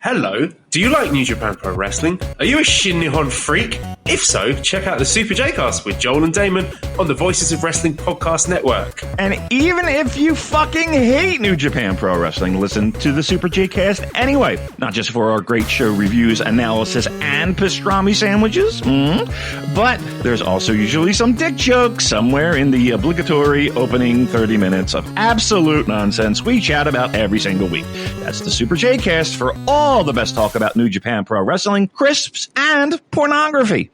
Hello, do you like New Japan Pro Wrestling? Are you a Shin Nihon freak? If so, check out the Super J-Cast with Joel and Damon on the Voices of Wrestling podcast network. And even if you fucking hate New Japan Pro Wrestling, listen to the Super J-Cast anyway. Not just for our great show reviews, analysis, and pastrami sandwiches, but there's also usually some dick jokes somewhere in the obligatory opening 30 minutes of absolute nonsense we chat about every single week. That's the Super J-Cast for all the best talk about New Japan Pro Wrestling, crisps, and pornography.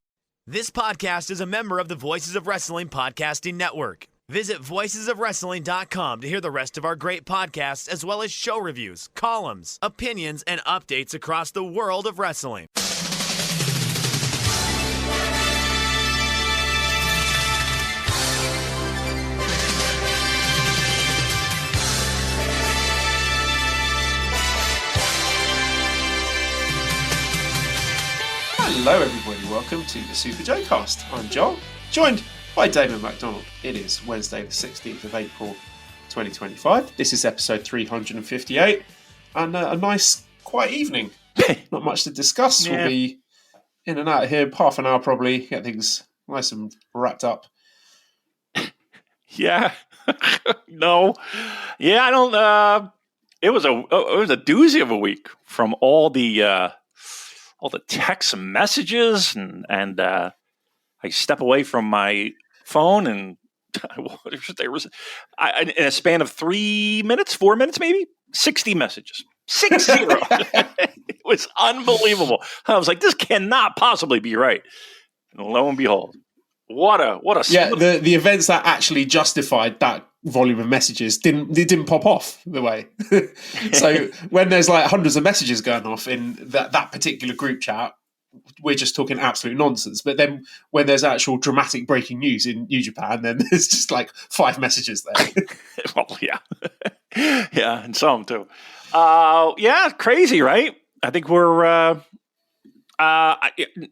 This podcast is a member of the Voices of Wrestling podcasting network. Visit voicesofwrestling.com to hear the rest of our great podcasts, as well as show reviews, columns, opinions, and updates across the world of wrestling. Hello everybody, welcome to the Super J-Cast. I'm Joel, joined by Damon McDonald. It is Wednesday the 16th of April 2025. This is episode 358 and a nice quiet evening. Not much to discuss. Yeah. We'll be in and out of here, half an hour probably, get things nice and wrapped up. Yeah. No. Yeah, I don't. It was a doozy of a week from all the text messages and I step away from my phone and there was in a span of 4 minutes maybe 60 messages. 60. It was unbelievable. I was like, this cannot possibly be right. And lo and behold, what a the events that actually justified that volume of messages didn't pop off the way. So when there's like hundreds of messages going off in that particular group chat, we're just talking absolute nonsense. But then when there's actual dramatic breaking news in New Japan, then there's just like 5 messages there. Well, yeah. Yeah, and some too. Yeah, crazy, right? I think we're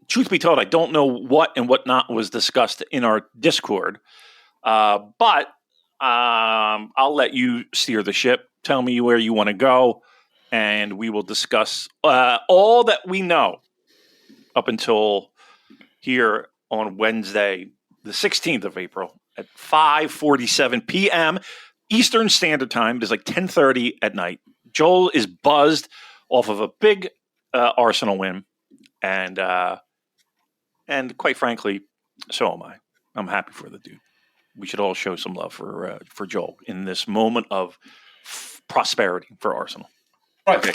truth be told, I don't know what and what not was discussed in our Discord, but I'll let you steer the ship. Tell me where you want to go, and we will discuss all that we know up until here on Wednesday, the 16th of April at 5:47 p.m. Eastern Standard Time. It is like 10:30 at night. Joel is buzzed off of a big Arsenal win. And quite frankly, so am I. I'm happy for the dude. We should all show some love for Joel in this moment of prosperity for Arsenal. Right. Okay.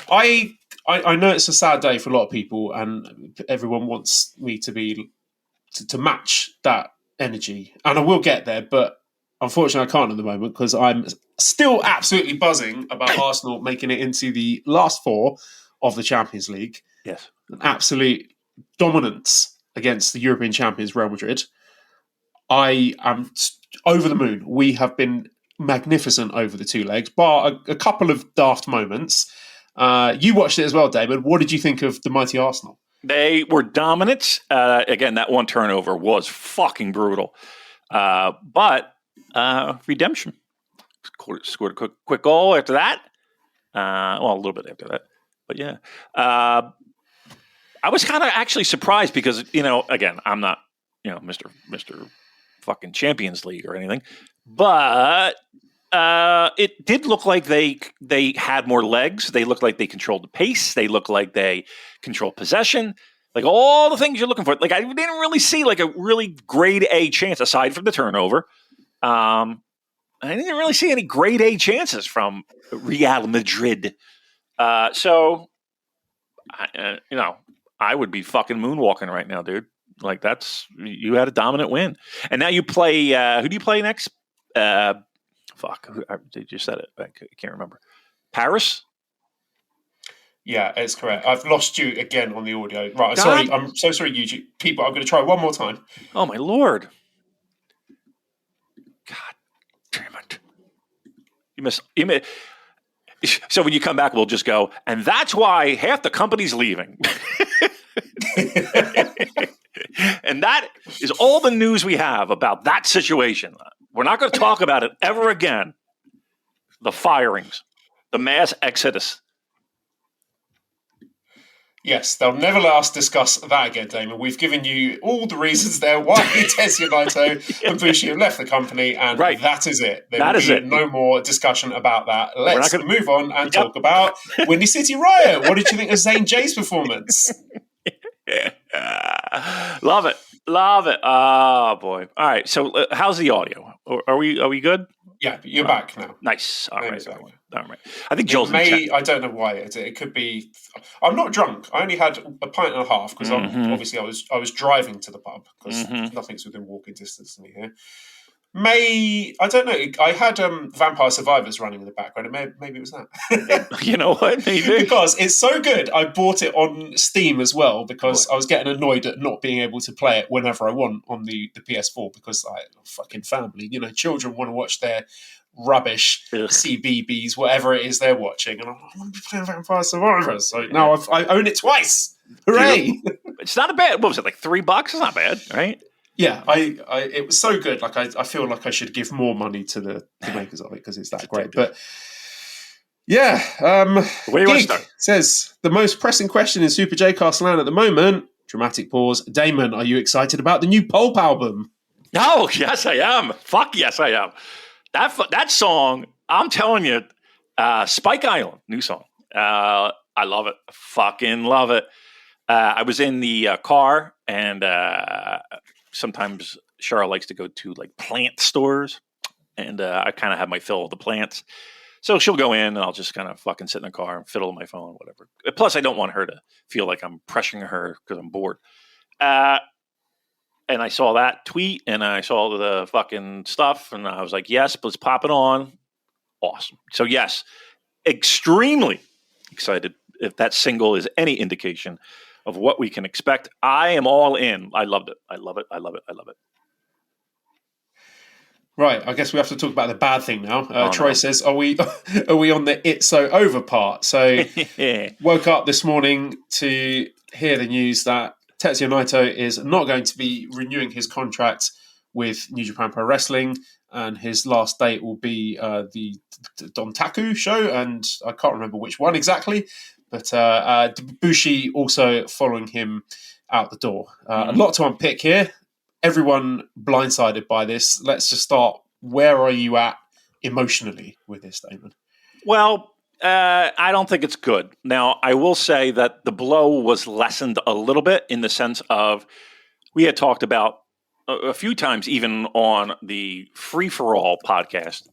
I know it's a sad day for a lot of people, and everyone wants me to match that energy, and I will get there. But unfortunately, I can't at the moment because I'm still absolutely buzzing about Arsenal making it into the last 4 of the Champions League. Yes. An absolute dominance against the European champions Real Madrid. I am over the moon. We have been magnificent over the 2 legs, bar a couple of daft moments. You watched it as well, Damon. What did you think of the mighty Arsenal? They were dominant. Again, that one turnover was fucking brutal. But redemption. Scored a quick goal after that. Well, a little bit after that. But yeah. I was kind of actually surprised because, again, I'm not, Mr. fucking Champions League or anything, but it did look like they had more legs. They looked like they controlled the pace. They looked like they controlled possession, like all the things you're looking for. Like I didn't really see like a really grade A chance aside from the turnover. I didn't really see any grade A chances from Real Madrid. So, I would be fucking moonwalking right now, dude. Like you had a dominant win, and now you play. Who do you play next? They just said it. I can't remember. Paris. Yeah, it's correct. I've lost you again on the audio. Right, sorry. I'm so sorry, YouTube people. I'm going to try one more time. Oh my lord! God damn it! You missed. So when you come back, we'll just go, and that's why half the company's leaving. And that is all the news we have about that situation. We're not going to talk about it ever again. The firings, the mass exodus. Yes, they'll never let us discuss that again, Damon. We've given you all the reasons there why Tetsuya Naito and Bushi have left the company, and that is it. There will be no more discussion about that. Let's move on and talk about Windy City Riot. What did you think of Zane Jay's performance? Love it. Oh, boy. All right, so how's the audio? Are we good? Yeah, you're back now. Nice. All right. I think Joel's I don't know why it could be. I'm not drunk. I only had a pint and a half because obviously I was driving to the pub because nothing's within walking distance to me here. I don't know. I had Vampire Survivors running in the background. Maybe it was that. You know what? Maybe because it's so good. I bought it on Steam as well because I was getting annoyed at not being able to play it whenever I want on the PS4 because fucking family, children want to watch their rubbish CBBS, whatever it is they're watching, and I want to be playing Vampire Survivors. So now I own it twice. Hooray! It's not a bad. What was it, like $3? It's not bad, right? Yeah, it was so good. Like I feel like I should give more money to the makers of it because it's that great. But yeah, where do you want to start? Says the most pressing question in Super J-Cast land at the moment. Dramatic pause. Damon, are you excited about the new Pulp album? Oh yes, I am. Fuck yes, I am. That song, I'm telling you, Spike Island, new song. I love it. Fucking love it. I was in the car and. Sometimes Cheryl likes to go to like plant stores, and I kind of have my fill of the plants. So she'll go in, and I'll just kind of fucking sit in the car and fiddle with my phone, whatever. Plus, I don't want her to feel like I'm pressuring her because I'm bored. And I saw that tweet, and I saw the fucking stuff, and I was like, yes, let's pop it on. Awesome. So yes, extremely excited if that single is any indication of what we can expect. I am all in. I loved it. I love it. Right, I guess we have to talk about the bad thing now. Troy says, "Are we on the It's So Over part?" So, woke up this morning to hear the news that Tetsuya Naito is not going to be renewing his contract with New Japan Pro Wrestling, and his last date will be the Dontaku show, and I can't remember which one exactly. But Bushi also following him out the door. A lot to unpick here. Everyone blindsided by this. Let's just start. Where are you at emotionally with this statement? Well, I don't think it's good. Now, I will say that the blow was lessened a little bit in the sense of we had talked about a few times, even on the Free for All podcast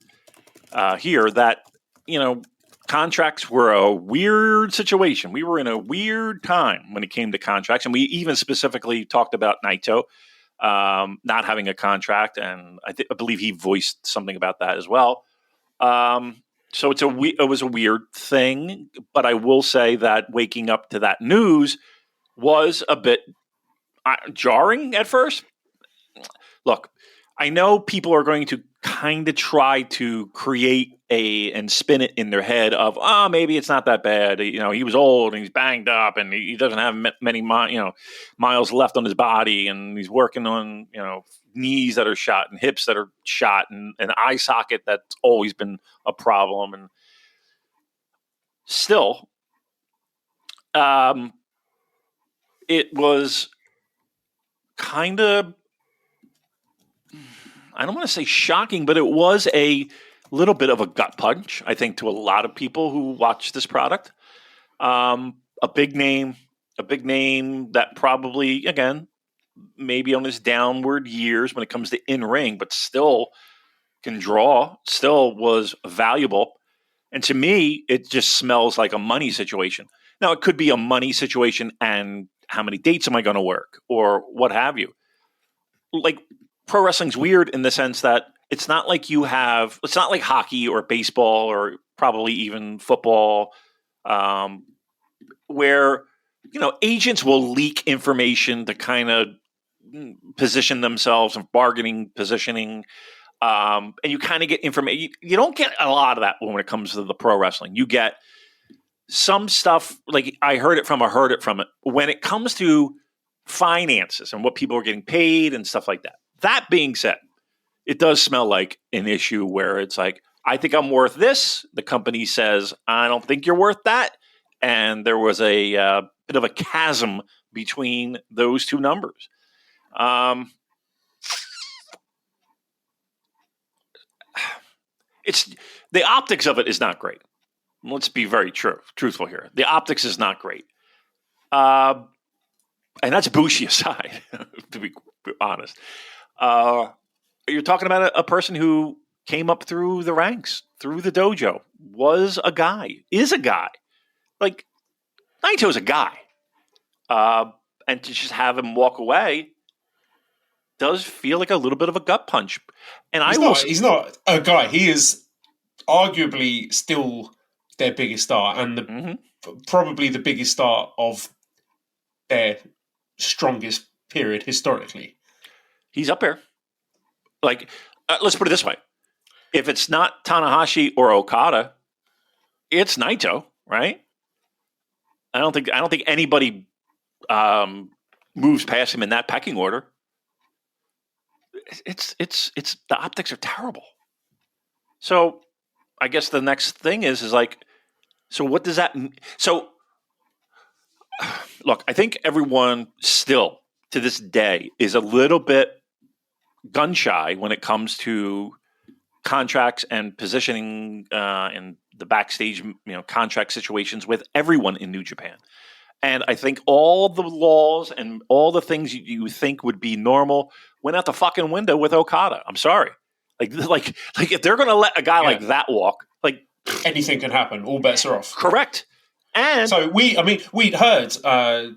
here, that, contracts were a weird situation. We were in a weird time when it came to contracts. And we even specifically talked about Naito not having a contract. And I believe he voiced something about that as well. So it was a weird thing. But I will say that waking up to that news was a bit jarring at first. Look, I know people are going to kind of try to create and spin it in their head of, maybe it's not that bad. He was old and he's banged up and he doesn't have many miles left on his body, and he's working on, knees that are shot and hips that are shot and an eye socket that's always been a problem. And still, it was kind of, I don't want to say shocking, but it was a little bit of a gut punch, I think, to a lot of people who watch this product. A big name that probably, again, maybe on his downward years when it comes to in-ring, but still can draw, still was valuable. And to me, it just smells like a money situation. Now, it could be a money situation and how many dates am I going to work or what have you. Like, pro wrestling's weird in the sense that it's not like it's not like hockey or baseball or probably even football, where, agents will leak information to kind of position themselves in bargaining positioning. And you kind of get information. You don't get a lot of that when it comes to the pro wrestling. You get some stuff like I heard it from it. When it comes to finances and what people are getting paid and stuff like that. That being said, it does smell like an issue where it's like, I think I'm worth this. The company says, I don't think you're worth that. And there was a bit of a chasm between those two numbers. It's the optics of it is not great. Let's be very truthful here. The optics is not great. And that's Bushi aside, to be honest. You're talking about a person who came up through the ranks, through the dojo, is a guy. Like, Naito's a guy. And to just have him walk away does feel like a little bit of a gut punch. And he's not a guy. He is arguably still their biggest star and probably the biggest star of their strongest period historically. He's up there. Like, let's put it this way. If it's not Tanahashi or Okada, it's Naito, right? I don't think anybody moves past him in that pecking order. It's the optics are terrible. So I guess the next thing is like, so what does that mean? So look, I think everyone still to this day is a little bit gun shy when it comes to contracts and positioning in the backstage, contract situations with everyone in New Japan. And I think all the laws and all the things you think would be normal went out the fucking window with Okada. I'm sorry. Like if they're going to let a guy like that walk, like anything can happen. All bets are off. Correct. And so we'd heard the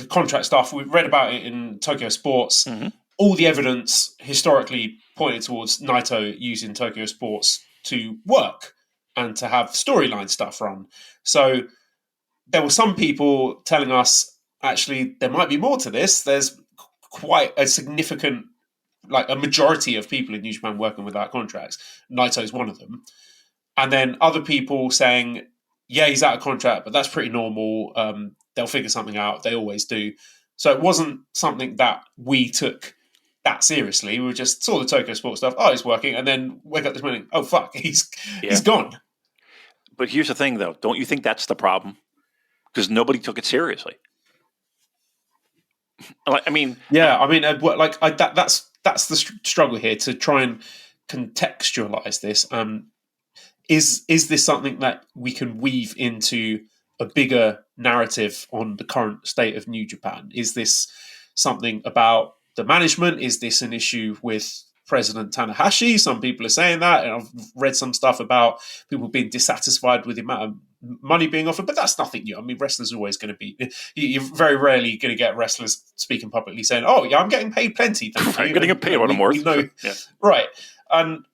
contract stuff. We read about it in Tokyo Sports. Mm-hmm. All the evidence historically pointed towards Naito using Tokyo Sports to work and to have storyline stuff run. So there were some people telling us, actually, there might be more to this. There's quite a significant, like a majority of people in New Japan working without contracts. Naito's one of them. And then other people saying, yeah, he's out of contract, but that's pretty normal. They'll figure something out. They always do. So it wasn't something that we took that seriously. We just saw the Tokyo Sports stuff. Oh, he's working. And then wake up this morning. Oh, fuck, he's gone. But here's the thing, though. Don't you think that's the problem? Because nobody took it seriously. That's the struggle here to try and contextualize this. Is this something that we can weave into a bigger narrative on the current state of New Japan? Is this something about the management? Is this an issue with President Tanahashi? Some people are saying that, and I've read some stuff about people being dissatisfied with the amount of money being offered, but that's nothing new. I mean, wrestlers are always going to be. You're very rarely going to get wrestlers speaking publicly saying, "Oh, yeah, I'm getting paid plenty. Thank you." I'm getting paid what I'm worth." Right? And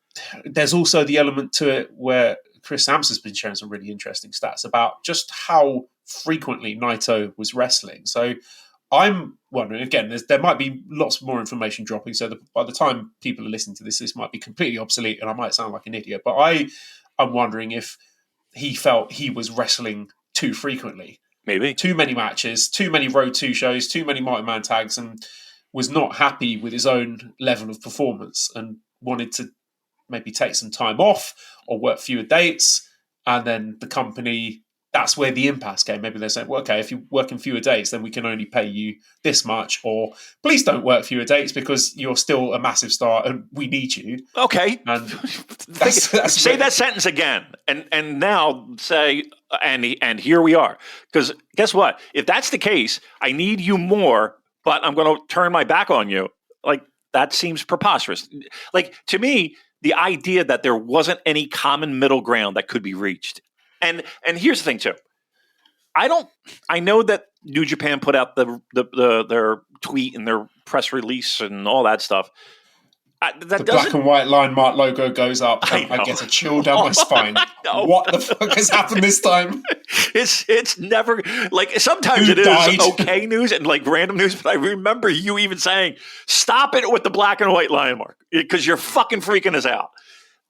there's also the element to it where Chris Sams has been sharing some really interesting stats about just how frequently Naito was wrestling. So I'm wondering, again, there might be lots more information dropping, so that by the time people are listening to this might be completely obsolete and I might sound like an idiot, but I'm wondering if he felt he was wrestling too frequently. Maybe. Too many matches, too many Road 2 shows, too many multi-man tags, and was not happy with his own level of performance and wanted to maybe take some time off or work fewer dates. And then the company, that's where the impasse came. Maybe they're saying, well, okay, if you work in fewer dates, then we can only pay you this much, or please don't work fewer dates because you're still a massive star and we need you. Okay. And say that sentence again. And now say, and here we are. Because guess what? If that's the case, I need you more, but I'm going to turn my back on you. Like, that seems preposterous. Like, to me, the idea that there wasn't any common middle ground that could be reached. And here's the thing too. I know that New Japan put out their tweet and their press release and all that stuff. The black and white line mark logo goes up and I get a chill down my spine. What the fuck has happened this time? It's never, like, sometimes it is okay news and like random news, but I remember you even saying, stop it with the black and white line mark because you're fucking freaking us out.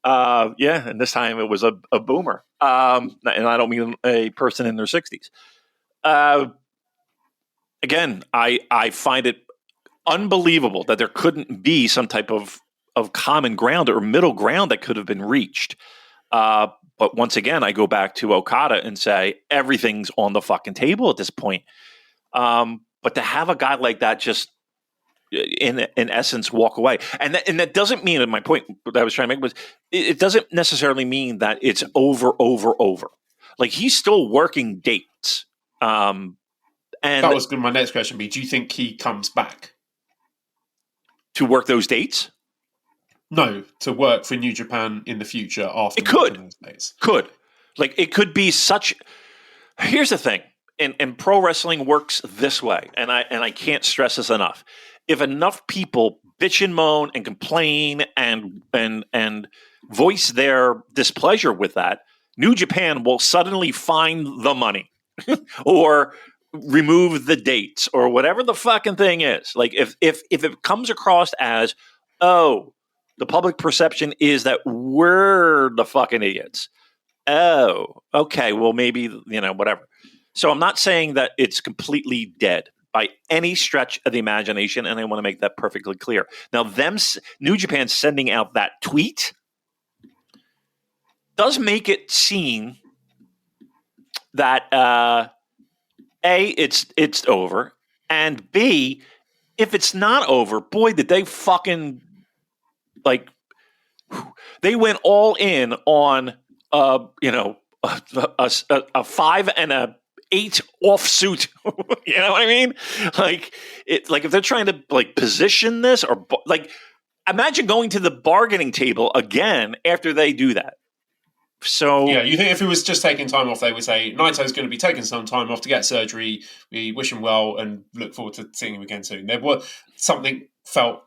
And this time it was a boomer. And I don't mean a person in their 60s. Again, I find it unbelievable that there couldn't be some type of common ground or middle ground that could have been reached. But once again, I go back to Okada and say everything's on the fucking table at this point. But to have a guy like that just in essence walk away, and that doesn't mean, and my point that I was trying to make was, it doesn't necessarily mean that it's over. Like, he's still working dates. And that was my next question. Do you think he comes back to work those dates? No, to work for New Japan in the future after it could. Those dates. Could. Like, it could be such. Here's the thing, and pro wrestling works this way, and I can't stress this enough. If enough people bitch and moan and complain and voice their displeasure with that, New Japan will suddenly find the money or remove the dates or whatever the fucking thing is. Like, if it comes across as, oh, the public perception is that we're the fucking idiots. Oh, okay. Well, maybe, whatever. So I'm not saying that it's completely dead by any stretch of the imagination, and I want to make that perfectly clear. Now, New Japan sending out that tweet does make it seem that A, it's over, and B, if it's not over, boy, did they fucking they went all in on a 5 and a 8 offsuit. You know what I mean? Like if they're trying to position this or imagine going to the bargaining table again after they do that. So yeah, you think if he was just taking time off, they would say Naito's going to be taking some time off to get surgery. We wish him well and look forward to seeing him again soon. There was something felt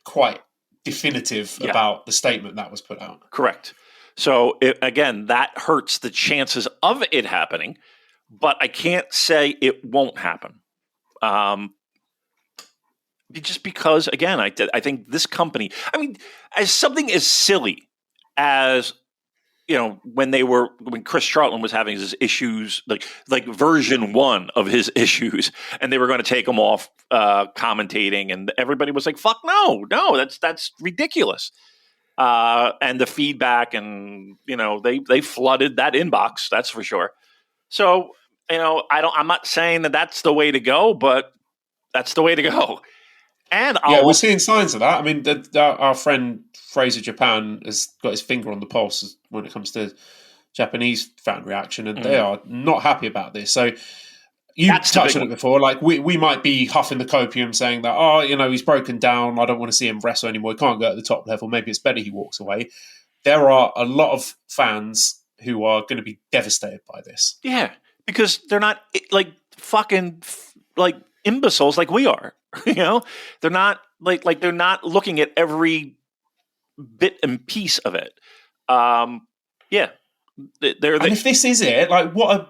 quite definitive about the statement that was put out. Correct. So again, that hurts the chances of it happening, but I can't say it won't happen. Just because, again, I think this company. I mean, as something as silly as when Chris Charlton was having his issues, like version 1 of his issues, and they were going to take him off commentating, and everybody was like, "Fuck no, that's ridiculous." And the feedback, and they flooded that inbox. That's for sure. So I'm not saying that that's the way to go, but that's the way to go. And we're seeing signs of that. I mean, our friend Fraser Japan has got his finger on the pulse when it comes to Japanese fan reaction, and they are not happy about this. So you touched on it before. Like we might be huffing the copium, saying that he's broken down. I don't want to see him wrestle anymore. He can't go at the top level. Maybe it's better he walks away. There are a lot of fans who are going to be devastated by this. Yeah, because they're not fucking imbeciles like we are. They're not they're not looking at every bit and piece of it. And if this is it, I can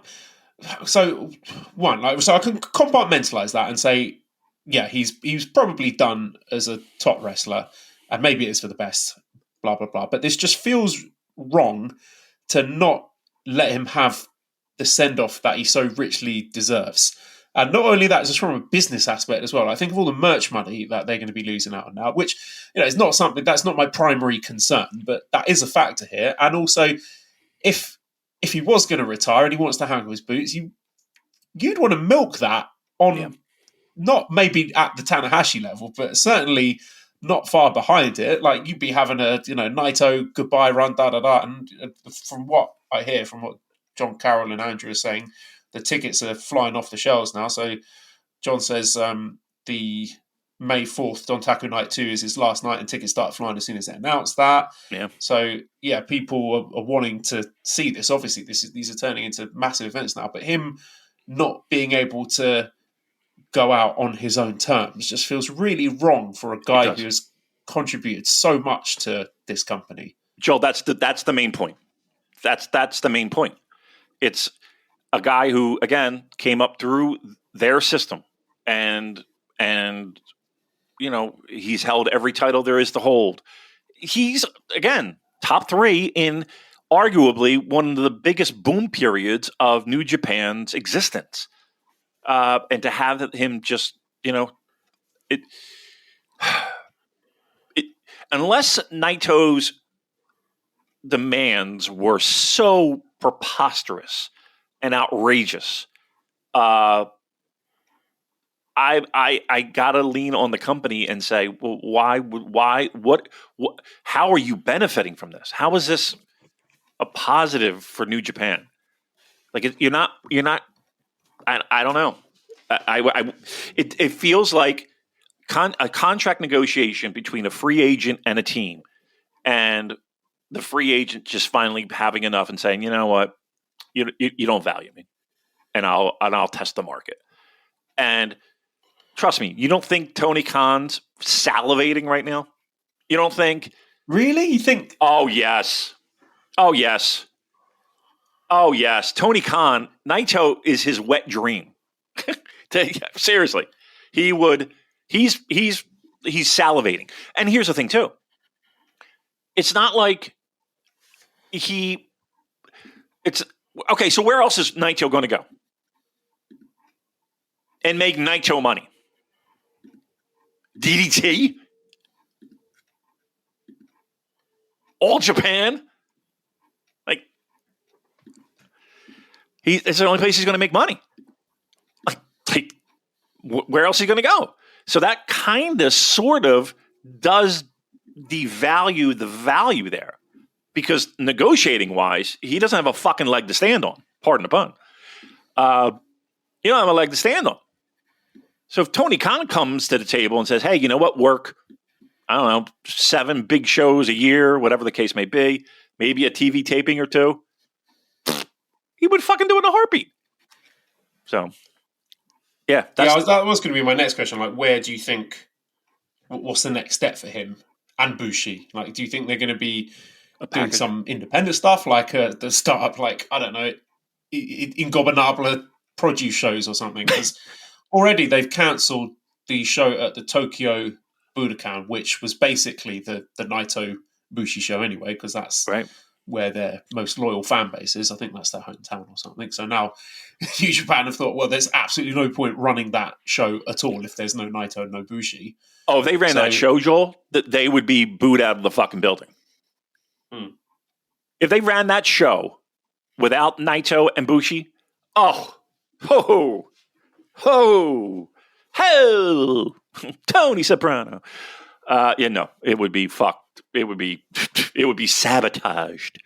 compartmentalize that and say, yeah, he's probably done as a top wrestler, and maybe it is for the best, blah blah blah. But this just feels wrong to not let him have the send off that he so richly deserves. And not only that, just from a business aspect as well. I think of all the merch money that they're going to be losing out on now, which is not something that's not my primary concern, but that is a factor here. And also, if he was going to retire and he wants to hang on his boots, you'd want to milk that on not maybe at the Tanahashi level, but certainly not far behind it. Like you'd be having a Naito goodbye run, and from what I hear, from what John Carroll and Andrew are saying, the tickets are flying off the shelves now. So John says the May 4th Dontaku Night 2 is his last night, and tickets start flying as soon as they announce that. Yeah. So people are wanting to see this. Obviously, these are turning into massive events now. But him not being able to go out on his own terms just feels really wrong for a guy who has contributed so much to this company. Joel, that's the main point. That's the main point. It's a guy who, again, came up through their system, and he's held every title there is to hold. He's, again, top 3 in arguably one of the biggest boom periods of New Japan's existence. And to have him just, unless Naito's demands were so preposterous and outrageous. I gotta lean on the company and say, well, what, how are you benefiting from this? How is this a positive for New Japan? Like you're not. I don't know. It feels like a contract negotiation between a free agent and a team, and the free agent just finally having enough and saying, you know what, you don't value me, and I'll test the market. And trust me, you don't think Tony Khan's salivating right now? You don't think? Really? You think? Oh yes. Oh yes. Oh yes. Tony Khan, Naito is his wet dream. Seriously, he would. He's salivating. And here's the thing too. It's not like it's okay. So where else is Naito going to go and make Naito money? DDT? All Japan? Like, it's the only place he's going to make money. Like, where else is he going to go? So that kind of sort of does devalue the value there, because negotiating wise, he doesn't have a fucking leg to stand on. Pardon the pun. You don't have a leg to stand on. So if Tony Khan comes to the table and says, hey, you know what, work, I don't know, 7 big shows a year, whatever the case may be, maybe a TV taping or 2, he would fucking do it in a heartbeat. So, yeah. That was going to be my next question. Like, where do you think, what's the next step for him and Bushi? Like, do you think they're going to be doing some independent stuff, like the startup, like, I don't know, Ingobernable produce shows or something? Because already they've cancelled the show at the Tokyo Budokan, which was basically the Naito Bushi show anyway, because that's right where their most loyal fan base is. I think that's their hometown or something. So now New Japan have thought, well, there's absolutely no point running that show at all if there's no Naito and no Bushi. Oh, if they ran that show, Joel, that they would be booed out of the fucking building. If they ran that show without Naito and Bushi, hell, Tony Soprano. It would be fucked. It would be sabotaged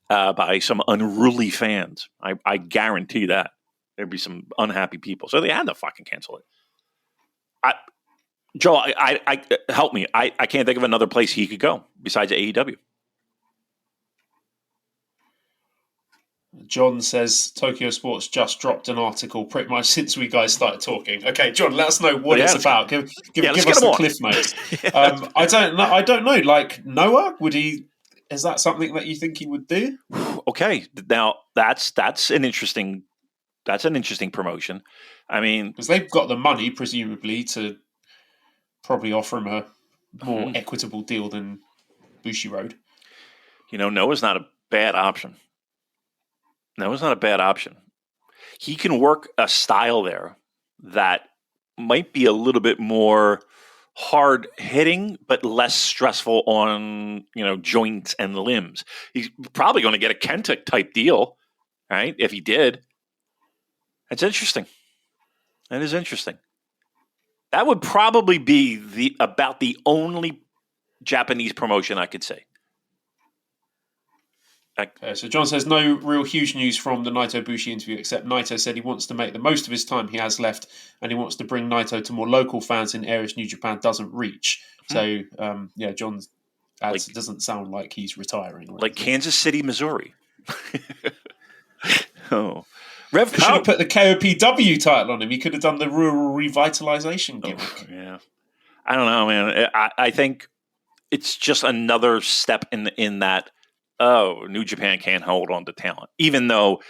by some unruly fans. I guarantee that there'd be some unhappy people. So they had to fucking cancel it. Joel, I help me. I can't think of another place he could go besides AEW. John says Tokyo Sports just dropped an article pretty much since we guys started talking. Okay, John, let us know what it's about. Give us the cliff notes. I don't know. Like Noah, is that something that you think he would do? Okay, now that's an interesting promotion. I mean, because they've got the money presumably to probably offer him a more equitable deal than Bushi Road. Noah's not a bad option. No, it's not a bad option. He can work a style there that might be a little bit more hard hitting, but less stressful on, joints and limbs. He's probably going to get a Kenta type deal, right? If he did. That's interesting. That is interesting. That would probably be about the only Japanese promotion I could say. So John says no real huge news from the Naito Bushi interview, except Naito said he wants to make the most of his time he has left, and he wants to bring Naito to more local fans in areas New Japan doesn't reach. So John adds, it doesn't sound like he's retiring. Like Kansas City, Missouri. Rev should have put the KOPW title on him. He could have done the rural revitalization gimmick. Yeah, I don't know, man. I think it's just another step in that. Oh, New Japan can't hold on to talent, even though,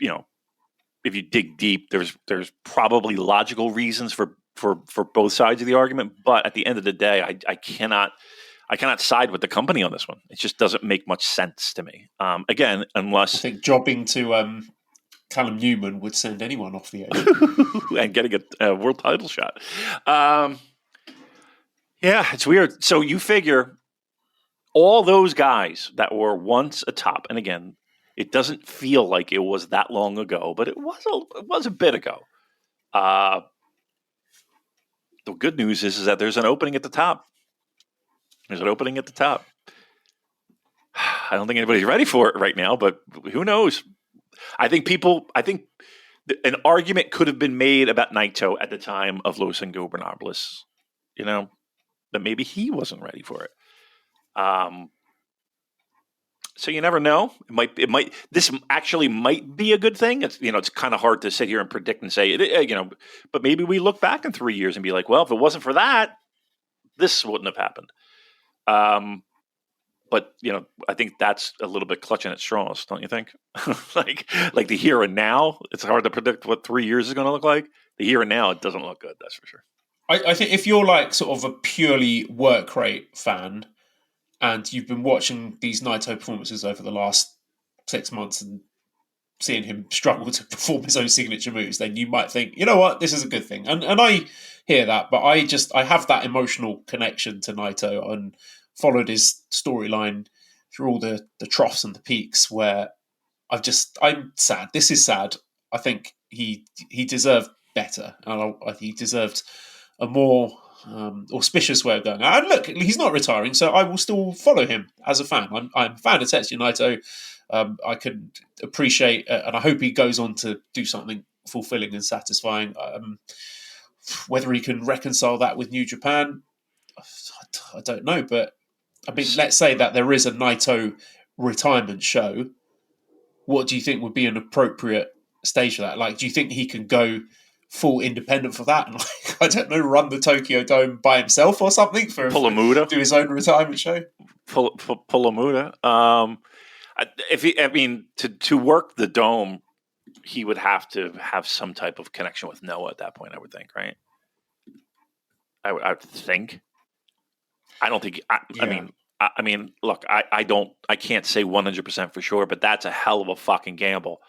if you dig deep, there's probably logical reasons for both sides of the argument. But at the end of the day, I cannot side with the company on this one. It just doesn't make much sense to me. Again, unless I think jobbing to Callum Newman would send anyone off the edge and getting a world title shot. Yeah, it's weird. So you figure all those guys that were once atop, and again, it doesn't feel like it was that long ago, but it was a bit ago. The good news is that there's an opening at the top. There's an opening at the top. I don't think anybody's ready for it right now, but who knows? I think an argument could have been made about Naito at the time of Los Ingobernables, that maybe he wasn't ready for it. So you never know. This actually might be a good thing. It's kind of hard to sit here and predict and say it, but maybe we look back in 3 years and be like, well, if it wasn't for that, this wouldn't have happened. But I think that's a little bit clutching at straws, don't you think? like the here and now, it's hard to predict what 3 years is going to look like. The here and now, it doesn't look good. That's for sure. I think if you're like sort of a purely work rate fan, and you've been watching these Naito performances over the last 6 months and seeing him struggle to perform his own signature moves, then you might think, you know what, this is a good thing. And I hear that, but I have that emotional connection to Naito and followed his storyline through all the troughs and the peaks where I'm sad. This is sad. I think he deserved better. And he deserved a more auspicious way of going. And look, he's not retiring, so I will still follow him as a fan. I'm a fan of Tetsuya Naito. I can appreciate, and I hope he goes on to do something fulfilling and satisfying. Whether he can reconcile that with New Japan, I don't know. But I mean, let's say that there is a Naito retirement show. What do you think would be an appropriate stage for that? Like, do you think he can go full independent for that and, like, I don't know, run the Tokyo Dome by himself or something for Pull-a-Muda, do his own retirement show? Pull-a-Muda. To work the Dome, he would have to have some type of connection with Noah at that point, I would think, right? I would think. I don't think. I mean, look, I can't say 100% for sure, but that's a hell of a fucking gamble.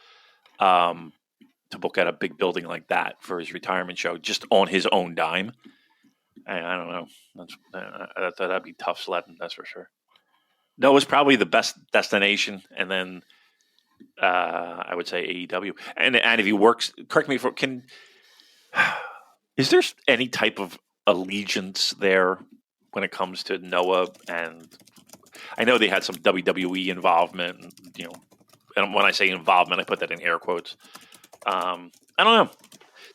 To book at a big building like that for his retirement show, just on his own dime. I don't know. That'd be tough sledding, that's for sure. Noah's probably the best destination, and then I would say AEW. And if he works, correct me if is there any type of allegiance there when it comes to Noah? And I know they had some WWE involvement, and when I say involvement, I put that in air quotes. I don't know.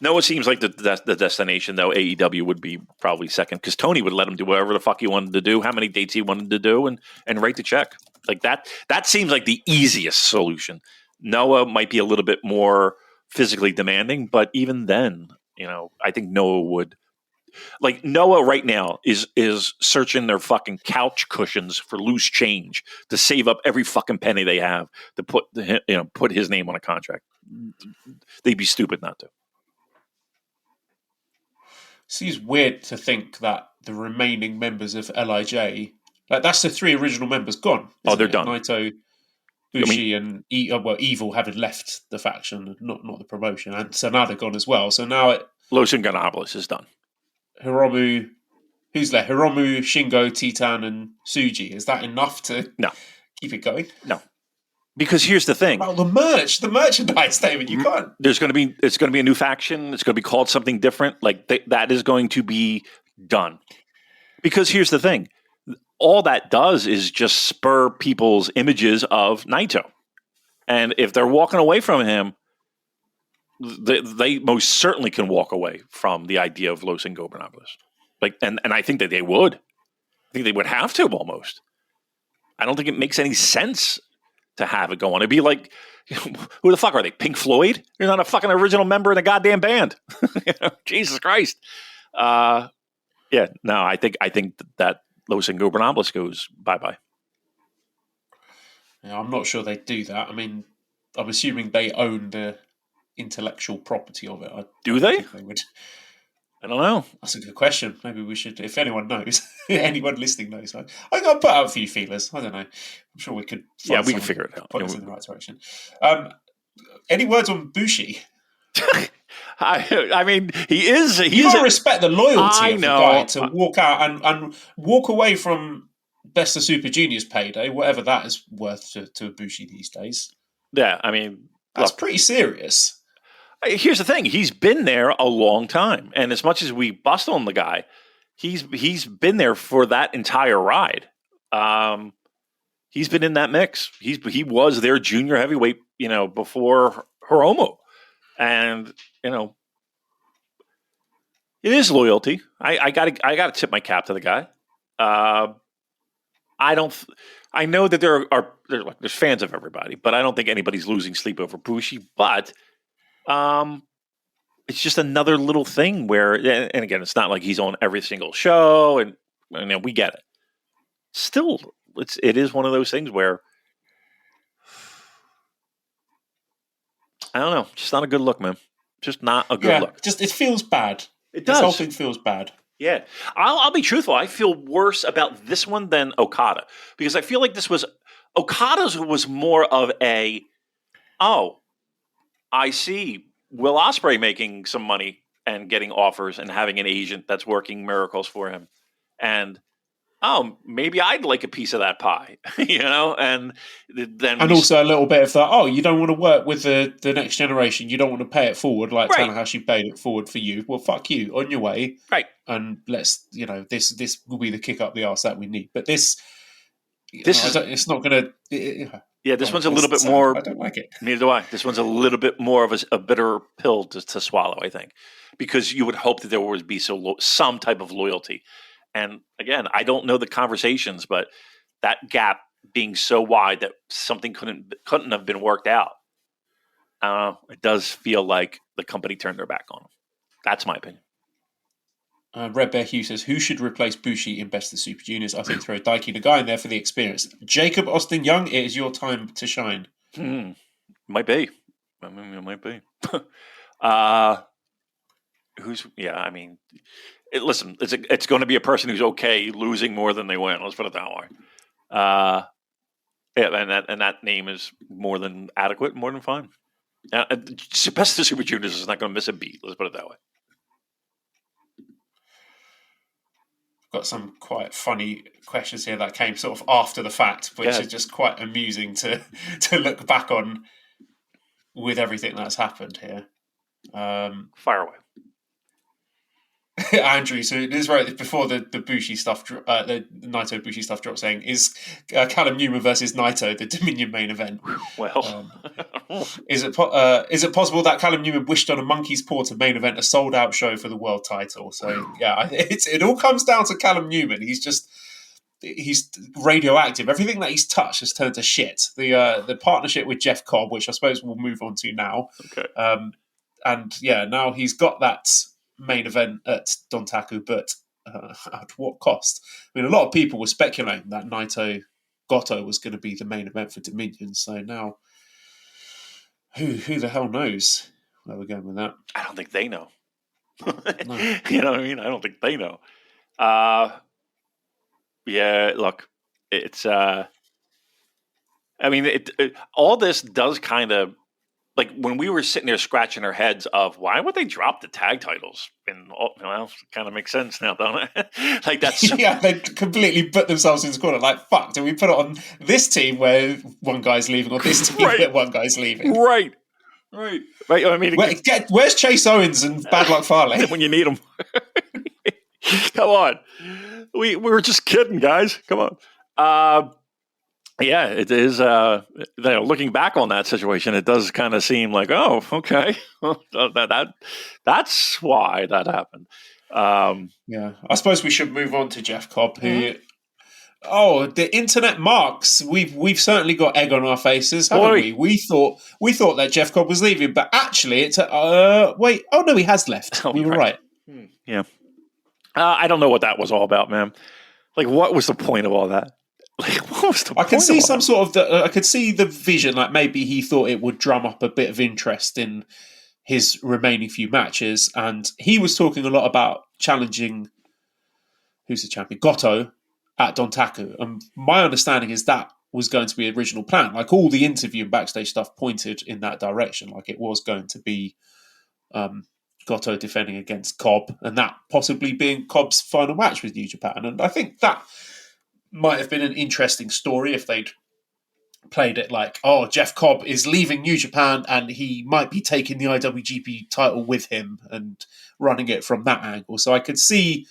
Noah seems like the destination, though. AEW would be probably second because Tony would let him do whatever the fuck he wanted to do, how many dates he wanted to do, and write the check. Like that. That seems like the easiest solution. Noah might be a little bit more physically demanding, but even then, I think Noah would. Like Noah right now is searching their fucking couch cushions for loose change to save up every fucking penny they have to put his name on a contract. They'd be stupid not to. Seems weird to think that the remaining members of LIJ, like that's the three original members gone. Oh, they're done. Naito, Bushi, and Evil having left the faction, not the promotion, and Sanada gone as well. So now Los Ingobernables is done. Hiromu, who's there? Hiromu, Shingo, Titan, and Tsuji. Is that enough to keep it going? No, because here's the thing. Well, the merchandise, David, you can't. It's going to be a new faction. It's going to be called something different. Like that is going to be done. Because here's the thing. All that does is just spur people's images of Naito. And if they're walking away from him, they most certainly can walk away from the idea of Los Ingobernables. Like, and I think that they would. I think they would have to almost. I don't think it makes any sense to have it go on. It'd be like, who the fuck are they? Pink Floyd? You're not a fucking original member in a goddamn band. Jesus Christ. I think that Los Ingobernables goes bye-bye. Yeah, I'm not sure they'd do that. I mean, I'm assuming they own the intellectual property of it. Do they? They would. I don't know. That's a good question. Maybe we should, if anyone knows, anyone listening knows. I got to put out a few feelers. I don't know. I'm sure we could. We can figure it out. Point us in the right direction. Any words on Bushi? I mean, he is. You got to respect the loyalty of the know. guy to walk out and walk away from Best of Super Juniors payday, whatever that is worth to Bushi these days. Yeah, I mean, that's pretty serious. Here's the thing: he's been there a long time, and as much as we bust on the guy, he's been there for that entire ride. He's been in that mix. He was their junior heavyweight, before Hiromu, and it is loyalty. I gotta tip my cap to the guy. I know that there's fans of everybody, but I don't think anybody's losing sleep over Bushi. But it's just another little thing where, and again, it's not like he's on every single show, and we get it. Still, it is one of those things where I don't know, just not a good look, man. Just not a good look. Just it feels bad. It does. This whole thing feels bad. Yeah, I'll be truthful. I feel worse about this one than Okada because I feel like Okada's was more of a, I see Will Ospreay making some money and getting offers and having an agent that's working miracles for him, and maybe I'd like a piece of that pie, and then also a little bit of that. You don't want to work with the next generation. You don't want to pay it forward like right. Tanahashi paid it forward for you. Well, fuck you, on your way, right? And let's this will be the kick up the arse that we need. But it's not going to. Yeah, this one's a little bit more. I don't like it. Neither do I. This one's a little bit more of a bitter pill to swallow, I think, because you would hope that there would be some type of loyalty. And again, I don't know the conversations, but that gap being so wide that something couldn't have been worked out, it does feel like the company turned their back on him. That's my opinion. Red Bear Hugh says, who should replace Bushi in Best of Super Juniors? I think throw Daiki Nagai in there for the experience. Jacob Austin Young, it is your time to shine. Might be. I mean, it might be. Listen, it's going to be a person who's okay losing more than they win. Let's put it that way. And that name is more than adequate, more than fine. Best of Super Juniors is not going to miss a beat. Let's put it that way. Got some quite funny questions here that came sort of after the fact, which is just quite amusing to look back on with everything that's happened here. Fire away. Andrew, so it is right before the Bushi stuff, the Naito Bushi stuff dropped, saying, is Callum Newman versus Naito the Dominion main event? Well, is it possible that Callum Newman wished on a monkey's paw to main event a sold out show for the world title? So yeah, it all comes down to Callum Newman. He's radioactive. Everything that he's touched has turned to shit. The partnership with Jeff Cobb, which I suppose we'll move on to now. Okay. And yeah, now he's got that main event at Dontaku, but at what cost? I mean, a lot of people were speculating that Naito Goto was going to be the main event for Dominion. So now, who the hell knows where we're going with that? I don't think they know. No. You know what I mean? I don't think they know. Yeah, look, it's. I mean, all this does kind of. Like when we were sitting there scratching our heads of why would they drop the tag titles? And it kind of makes sense now, don't it? Like that's yeah, they completely put themselves in the corner. Like, fuck, do we put it on this team where one guy's leaving, or this team where one guy's leaving? Right. I mean, where's Chase Owens and Bad Luck Farley when you need them? Come on, we were just kidding, guys. Come on. Yeah, it is. Looking back on that situation, it does kind of seem like, oh, okay, that's why that happened. Yeah, I suppose we should move on to Jeff Cobb, who. Oh, the internet marks. We've certainly got egg on our faces, haven't we? We thought that Jeff Cobb was leaving, but actually, it's wait. Oh no, he has left. We were right. Yeah. I don't know what that was all about, man. Like, what was the point of all that? Like, what was the I can see some sort of I could see the vision. Like maybe he thought it would drum up a bit of interest in his remaining few matches, and he was talking a lot about challenging. Who's the champion? Goto at Dontaku, and my understanding is that was going to be the original plan. Like all the interview and backstage stuff pointed in that direction. Like it was going to be Goto defending against Cobb, and that possibly being Cobb's final match with New Japan. And I think that might have been an interesting story if they'd played it like, oh, Jeff Cobb is leaving New Japan and he might be taking the IWGP title with him and running it from that angle. So I could see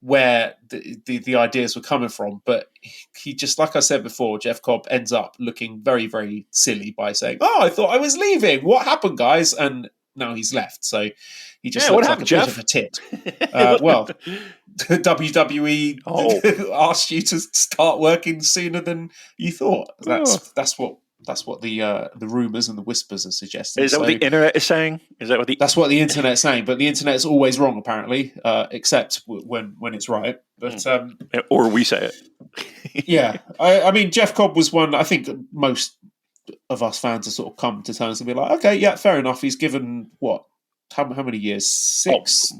where the ideas were coming from, but he just, like I said before, Jeff Cobb ends up looking very, very silly by saying, oh, I thought I was leaving. What happened, guys? And now he's left. So he just looks like a bit of a tit. Well, WWE asked you to start working sooner than you thought. That's what the rumors and the whispers are suggesting. Is that what the internet is saying? That's what the internet's saying, but the internet's always wrong apparently, except when it's right. But or we say it. Yeah, I mean, Jeff Cobb was one. I think most of us fans have sort of come to terms and be like, okay, yeah, fair enough. He's given what? How many years? 6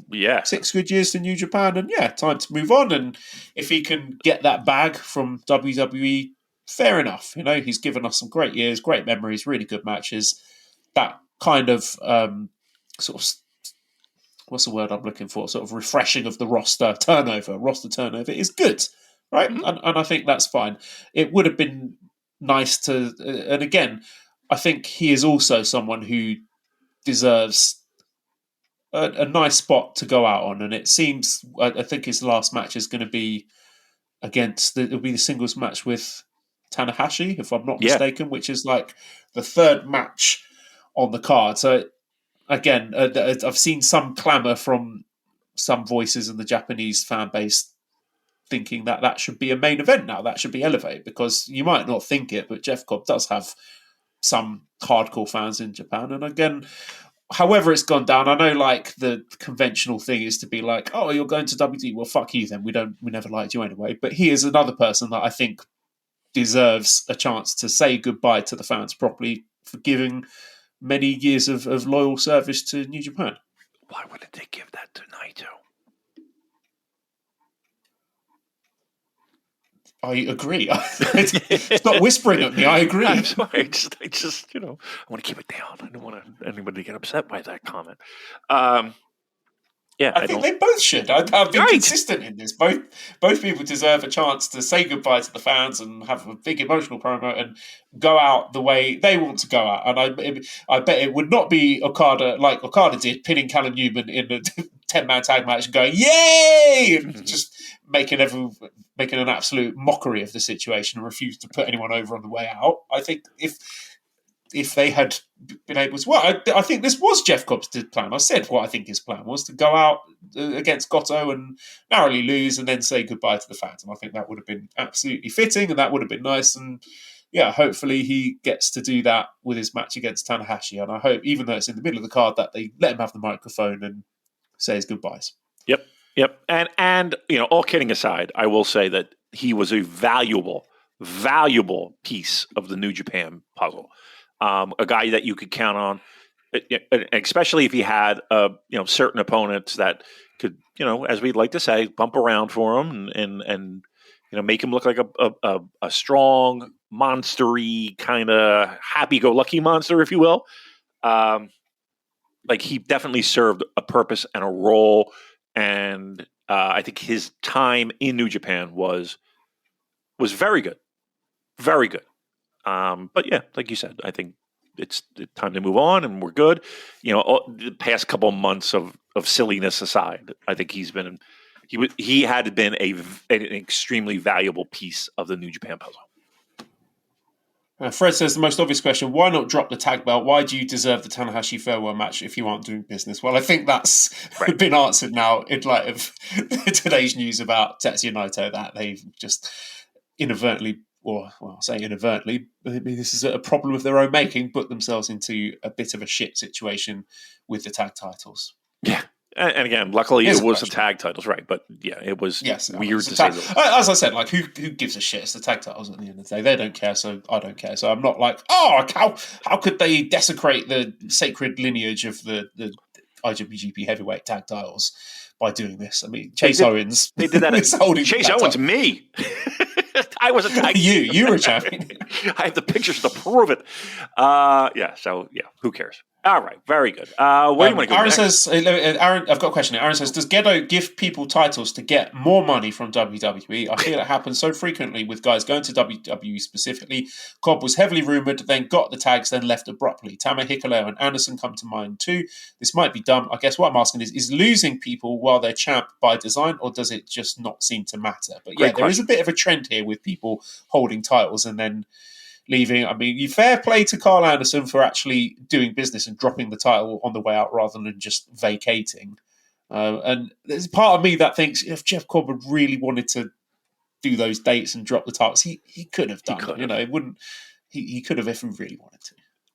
good years to New Japan, and time to move on. And if he can get that bag from WWE, fair enough. He's given us some great years, great memories, really good matches. That kind of sort of, what's the word I'm looking for? Sort of refreshing of the roster turnover. Roster turnover is good, right? Mm-hmm. And I think that's fine. It would have been nice to, and again, I think he is also someone who deserves a nice spot to go out on, and it seems I think his last match is going to be it'll be the singles match with Tanahashi, if I'm not mistaken, which is like the third match on the card. So again, I've seen some clamour from some voices in the Japanese fan base thinking that should be a main event now, that should be elevated, because you might not think it, but Jeff Cobb does have some hardcore fans in Japan. And again, however it's gone down, I know like the conventional thing is to be like, oh, you're going to WWE, well, fuck you then, we never liked you anyway. But he is another person that I think deserves a chance to say goodbye to the fans properly for giving many years of loyal service to New Japan. Why wouldn't they give that to Naito? I agree. Stop whispering at me. I agree. I'm sorry. I just, I want to keep it down. I don't want anybody to get upset by that comment. I think they both should. I've been consistent in this. Both people deserve a chance to say goodbye to the fans and have a big emotional promo and go out the way they want to go out. And I bet it would not be Okada like Okada did, pinning Callum Newman in a 10-man tag match and going, yay! And just making an absolute mockery of the situation and refuse to put anyone over on the way out. I think if they had been able to... Well, I think this was Jeff Cobb's plan. I said what I think his plan was, to go out against Goto and narrowly lose and then say goodbye to the fans. And I think that would have been absolutely fitting and that would have been nice. And hopefully he gets to do that with his match against Tanahashi. And I hope, even though it's in the middle of the card, that they let him have the microphone and say his goodbyes. Yep. And all kidding aside, I will say that he was a valuable piece of the New Japan puzzle. A guy that you could count on, especially if he had certain opponents that could, as we'd like to say, bump around for him and make him look like a strong, monstery, kind of happy-go-lucky monster, if you will. Like he definitely served a purpose and a role, and I think his time in New Japan was very good, very good. But like you said, I think it's time to move on, and we're good. The past couple of months of silliness aside, I think he had been an extremely valuable piece of the New Japan puzzle. Fred says the most obvious question: why not drop the tag belt? Why do you deserve the Tanahashi farewell match if you aren't doing business? Well, I think that's been answered now in light of today's news about Tetsuya Naito, that they've just inadvertently, I'll say inadvertently, maybe this is a problem of their own making, put themselves into a bit of a shit situation with the tag titles. Yeah. And again, luckily it was the tag titles, right? But it was weird to say that. As I said, like who gives a shit? It's the tag titles at the end of the day. They don't care, so I don't care. So I'm not like, how could they desecrate the sacred lineage of the IWGP heavyweight tag titles by doing this? I mean, Owens. They did that. Chase Owens, me. I was a tag. You were a champion. I have the pictures to prove it. So who cares? All right, very good. Where do you want to go Aaron next? says, Aaron, I've got a question here. Aaron says, does Gedo give people titles to get more money from WWE? I feel it happens so frequently with guys going to WWE specifically. Cobb was heavily rumoured, then got the tags, then left abruptly. Tama, Hikuleo and Anderson come to mind too. This might be dumb. I guess what I'm asking is losing people while they're champ by design, or does it just not seem to matter? But yeah, there is a bit of a trend here with people holding titles and then leaving. I mean, you fair play to Carl Anderson for actually doing business and dropping the title on the way out rather than just vacating. And there's part of me that thinks if Jeff Cobb had really wanted to do those dates and drop the titles, he could have done. You know, it wouldn't. He could have if he really wanted to.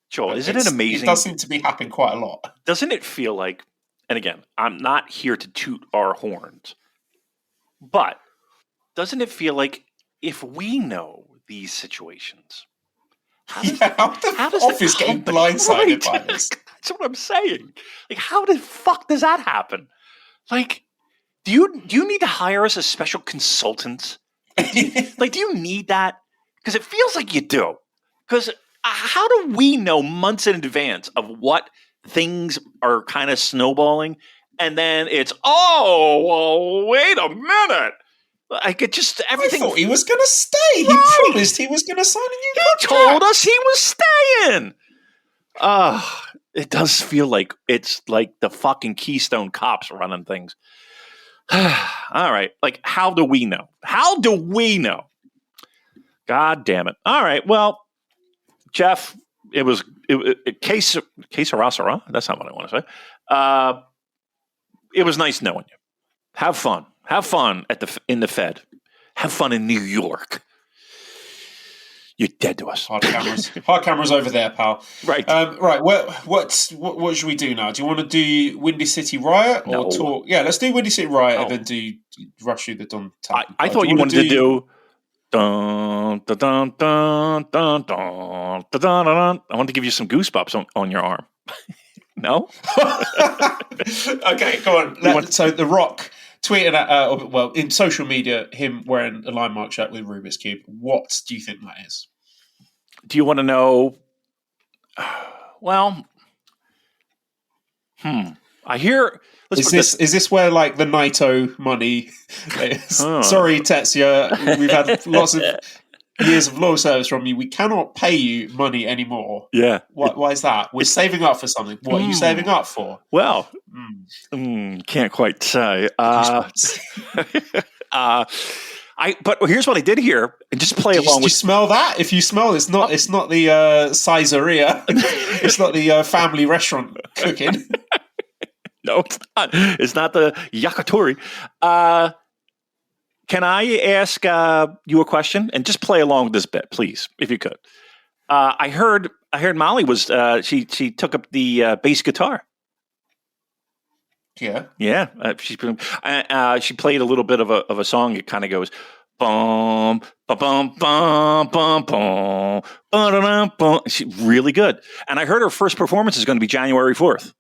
Joel, isn't it amazing? It does seem to be happening quite a lot. Doesn't it feel like? And again, I'm not here to toot our horns, but doesn't it feel like if we know these situations? How does office getting blindsided by this? That's what I'm saying. Like, how the fuck does that happen? Like, do you need to hire us as special consultants? Like, do you need that? Because it feels like you do. Because how do we know months in advance of what things are kind of snowballing, and then it's wait a minute. Like it just everything. I thought he was going to stay. He promised he was going to sign a new contract. He told us he was staying. It does feel like it's like the fucking Keystone Cops running things. All right, like how do we know? How do we know? God damn it! All right, well, Jeff, it was case Sarasara. That's not what I want to say. It was nice knowing you. Have fun. Have fun in the Fed. Have fun in New York. You're dead to us. Hard cameras over there, pal. Right. Right. What should we do now? Do you want to do Windy City Riot or talk? Yeah, let's do Windy City Riot and then do Rush Through the Dawn. I thought you wanted to do. Dun, dun, dun, dun, dun, dun, dun, dun. I want to give you some goosebumps on your arm. No. Okay, come on. So The Rock tweeted at, in social media, him wearing a line mark shirt with Rubik's Cube. What do you think that is? Do you want to know? Well, I hear. Is this where like the Naito money? Sorry, Tetsuya, we've had lots of years of loyal service from you. We cannot pay you money anymore. Yeah. Why is that? We're saving up for something. What are you saving up for? Well, can't quite say. But here's what I did hear, and just play along. Do you smell that? If you smell, it's not the Caesarea. It's not the family restaurant cooking. No, it's not. It's not the yakitori. Can I ask you a question and just play along with this bit, please, if you could? I heard Molly was she took up the bass guitar. Yeah. She played a little bit of a song. It kind of goes bum bum bum bum bum bum bum bum. She's really good, and I heard her first performance is going to be January 4th.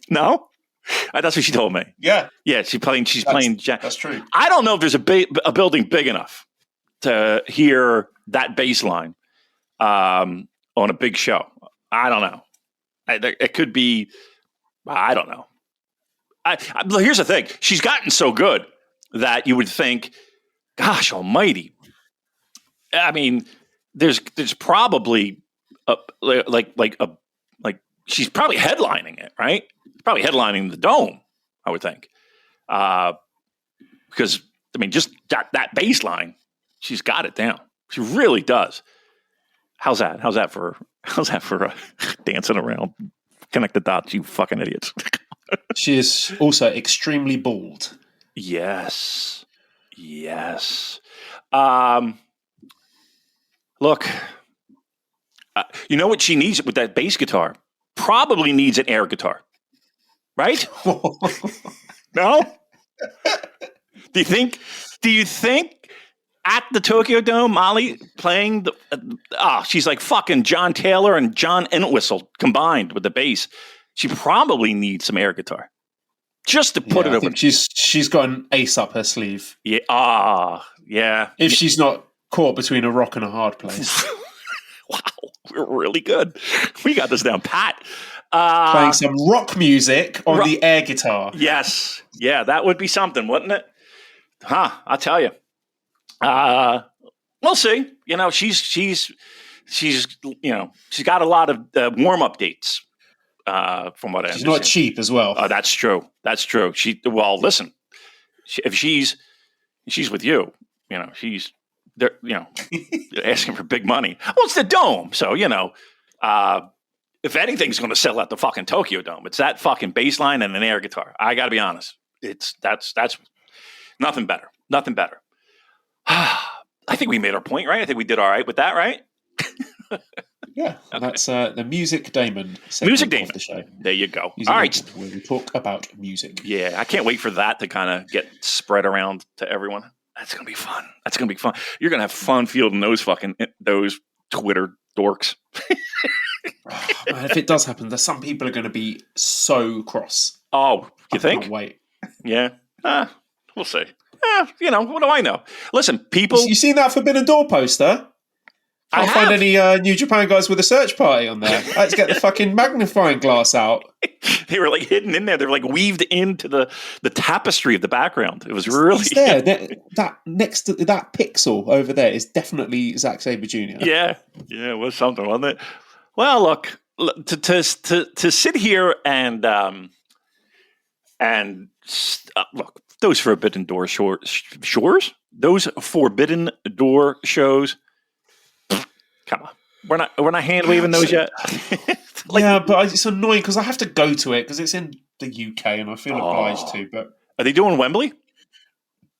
No. That's what she told me. Yeah. She's playing. That's true. I don't know if there's a building big enough to hear that bass line on a big show. I don't know. It could be. I don't know. Here's the thing. She's gotten so good that you would think, gosh almighty. I mean, there's probably she's probably headlining it, right? Probably headlining the Dome, I would think. Because, I mean, just that bass line, she's got it down. She really does. How's that? How's that for dancing around? Connect the dots, you fucking idiots. She is also extremely bald. Yes. Look, you know what she needs with that bass guitar? Probably needs an air guitar. Right? No? Do you think at the Tokyo Dome, Molly playing she's like fucking John Taylor and John Entwistle combined with the bass. She probably needs some air guitar. Just to put it over. I think she's got an ace up her sleeve. Yeah. Yeah. If she's not caught between a rock and a hard place. Wow, we're really good. We got this down pat. Playing some rock music on the air guitar. Yes. Yeah, that would be something, wouldn't it? I'll tell you. We'll see. She's got a lot of warm-up dates, from what I understand. She's not cheap as well. That's true. Listen, if she's with you, she's there, asking for big money. Well, it's the Dome. So, if anything's going to sell out the fucking Tokyo Dome, it's that fucking bass line and an air guitar. I got to be honest. That's nothing better. Nothing better. I think we made our point, right? I think we did all right with that, right? Yeah, okay. That's the Music Damon segment Music Damon. Of the show. There you go. Music all right. Damon, where we talk about music. Yeah, I can't wait for that to kind of get spread around to everyone. That's going to be fun. You're going to have fun fielding those Twitter dorks. Man, if it does happen, some people are going to be so cross. Oh, you think? Can't wait. Yeah. We'll see. What do I know? Listen, people... You seen that Forbidden Door poster? Can't find any New Japan guys with a search party on there. Let's get the fucking magnifying glass out. They were like hidden in there. They were like weaved into the tapestry of the background. It was really... It's there. That next to that pixel over there is definitely Zack Sabre Jr. Yeah. Yeah, it was something, wasn't it? Well, look, to sit here and look, those Forbidden Door shores? Those Forbidden Door shows... Come on, we're not hand waving those yet. Yeah, but it's annoying because I have to go to it because it's in the UK and I feel obliged to. But are they doing Wembley?